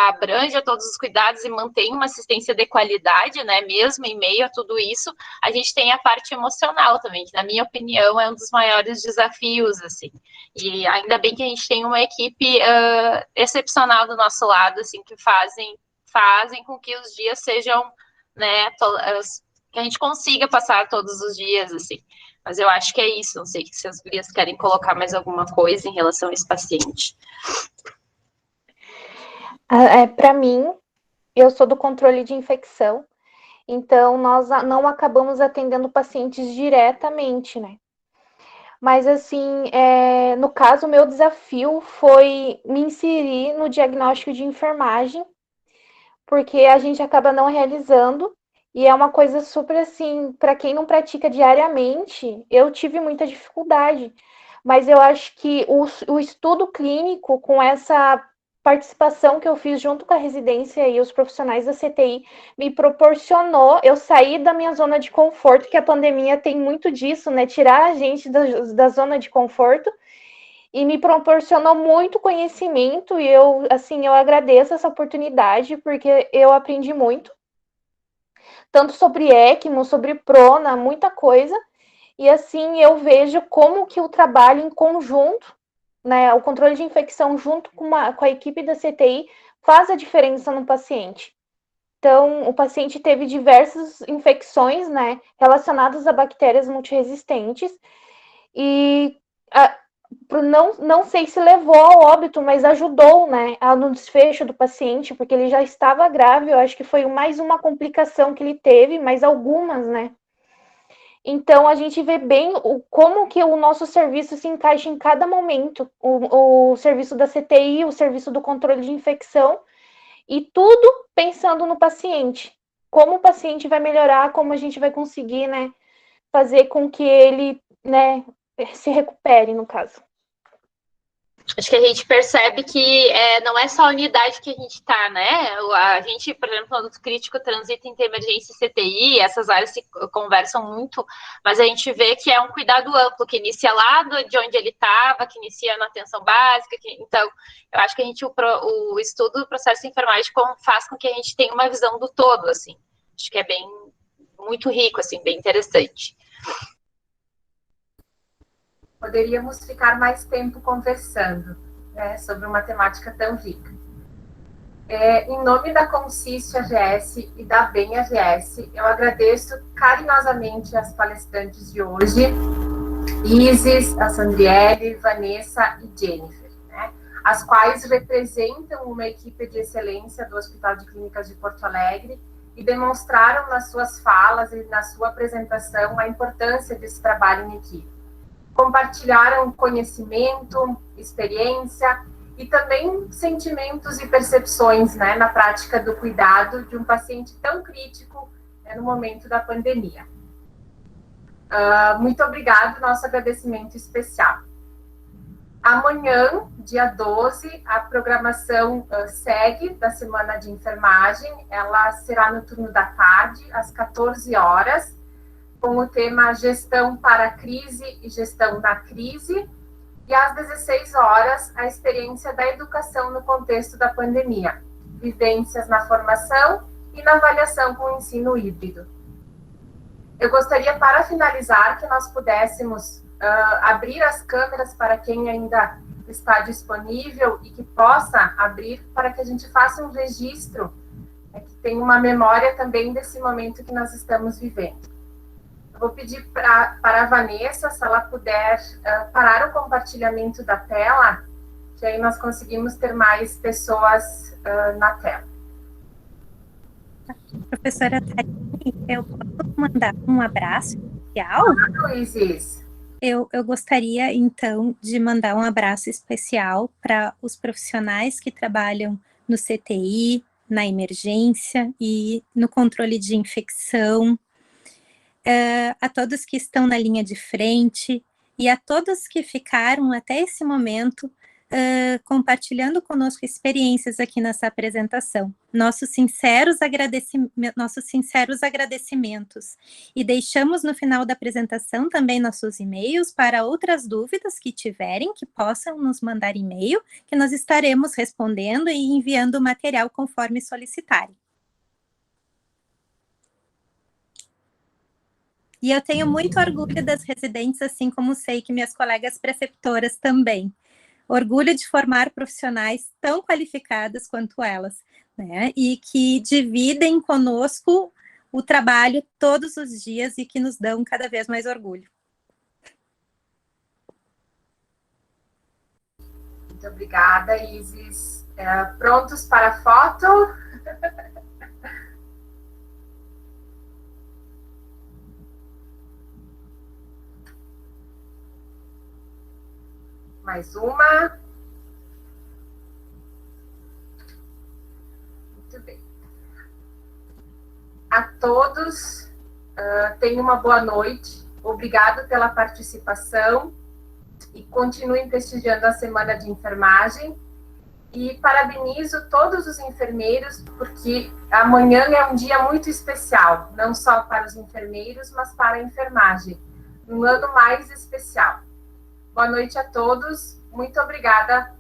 abranja todos os cuidados e mantém uma assistência de qualidade, né, mesmo em meio a tudo isso, a gente tem a parte emocional também, que na minha opinião é um dos maiores desafios, assim, e ainda bem que a gente tem uma equipe excepcional do nosso lado, assim, que fazem com que os dias sejam, né, que a gente consiga passar todos os dias, assim. Mas eu acho que é isso, não sei se as gurias querem colocar mais alguma coisa em relação a esse paciente. Para mim, eu sou do controle de infecção, então nós não acabamos atendendo pacientes diretamente, né? Mas, assim, no caso, o meu desafio foi me inserir no diagnóstico de enfermagem, porque a gente acaba não realizando, e é uma coisa super assim, para quem não pratica diariamente, eu tive muita dificuldade, mas eu acho que o estudo clínico, com essa participação que eu fiz junto com a residência e os profissionais da CTI, me proporcionou eu sair da minha zona de conforto, que a pandemia tem muito disso, né? Tirar a gente da zona de conforto, e me proporcionou muito conhecimento, e eu agradeço essa oportunidade, porque eu aprendi muito, tanto sobre ECMO, sobre prona, muita coisa, e assim eu vejo como que o trabalho em conjunto, né, o controle de infecção junto com a equipe da CTI faz a diferença no paciente. Então, o paciente teve diversas infecções, né, relacionadas a bactérias multiresistentes, e não sei se levou ao óbito, mas ajudou, né, no desfecho do paciente, porque ele já estava grave. Eu acho que foi mais uma complicação que ele teve, mais algumas, né. Então, a gente vê bem como que o nosso serviço se encaixa em cada momento, o serviço da CTI, o serviço do controle de infecção, e tudo pensando no paciente. Como o paciente vai melhorar, como a gente vai conseguir, né, fazer com que ele, né, se recupere, no caso. Acho que a gente percebe que não é só a unidade que a gente está, né? A gente, por exemplo, no produto crítico transita entre emergência e CTI, essas áreas se conversam muito, mas a gente vê que é um cuidado amplo, que inicia lá de onde ele estava, que inicia na atenção básica. Então, eu acho que o estudo do processo de enfermagem faz com que a gente tenha uma visão do todo, assim. Acho que é muito rico, assim, bem interessante. Poderíamos ficar mais tempo conversando, né, sobre uma temática tão rica. Em nome da Consiste AGS e da BEM AGS, eu agradeço carinhosamente as palestrantes de hoje, Isis, a Sandriele, Vanessa e Jennifer, né, as quais representam uma equipe de excelência do Hospital de Clínicas de Porto Alegre e demonstraram nas suas falas e na sua apresentação a importância desse trabalho em equipe. Compartilharam conhecimento, experiência e também sentimentos e percepções, né, na prática do cuidado de um paciente tão crítico, né, no momento da pandemia. Muito obrigado, nosso agradecimento especial. Amanhã, dia 12, a programação segue da Semana de Enfermagem. Ela será no turno da tarde, às 14 horas, com o tema Gestão para a Crise e Gestão na Crise. E às 16 horas, a experiência da educação no contexto da pandemia, vivências na formação e na avaliação com o ensino híbrido. Eu gostaria, para finalizar, que nós pudéssemos abrir as câmeras para quem ainda está disponível e que possa abrir, para que a gente faça um registro, que tenha uma memória também desse momento que nós estamos vivendo. Eu vou pedir para a Vanessa, se ela puder parar o compartilhamento da tela, que aí nós conseguimos ter mais pessoas na tela. Professora Thaline, eu posso mandar um abraço especial? Isis. Eu gostaria, então, de mandar um abraço especial para os profissionais que trabalham no CTI, na emergência e no controle de infecção, a todos que estão na linha de frente e a todos que ficaram até esse momento compartilhando conosco experiências aqui nessa apresentação. Nossos sinceros agradecimentos. E deixamos no final da apresentação também nossos e-mails para outras dúvidas que tiverem, que possam nos mandar e-mail, que nós estaremos respondendo e enviando o material conforme solicitarem. E eu tenho muito orgulho das residentes, assim como sei que minhas colegas preceptoras também. Orgulho de formar profissionais tão qualificadas quanto elas, né? E que dividem conosco o trabalho todos os dias e que nos dão cada vez mais orgulho. Muito obrigada, Isis. Prontos para a foto? Mais uma. Muito bem. A todos, tenham uma boa noite. Obrigado pela participação e continuem prestigiando a Semana de Enfermagem. E parabenizo todos os enfermeiros, porque amanhã é um dia muito especial, não só para os enfermeiros, mas para a enfermagem. Um ano mais especial. Boa noite a todos. Muito obrigada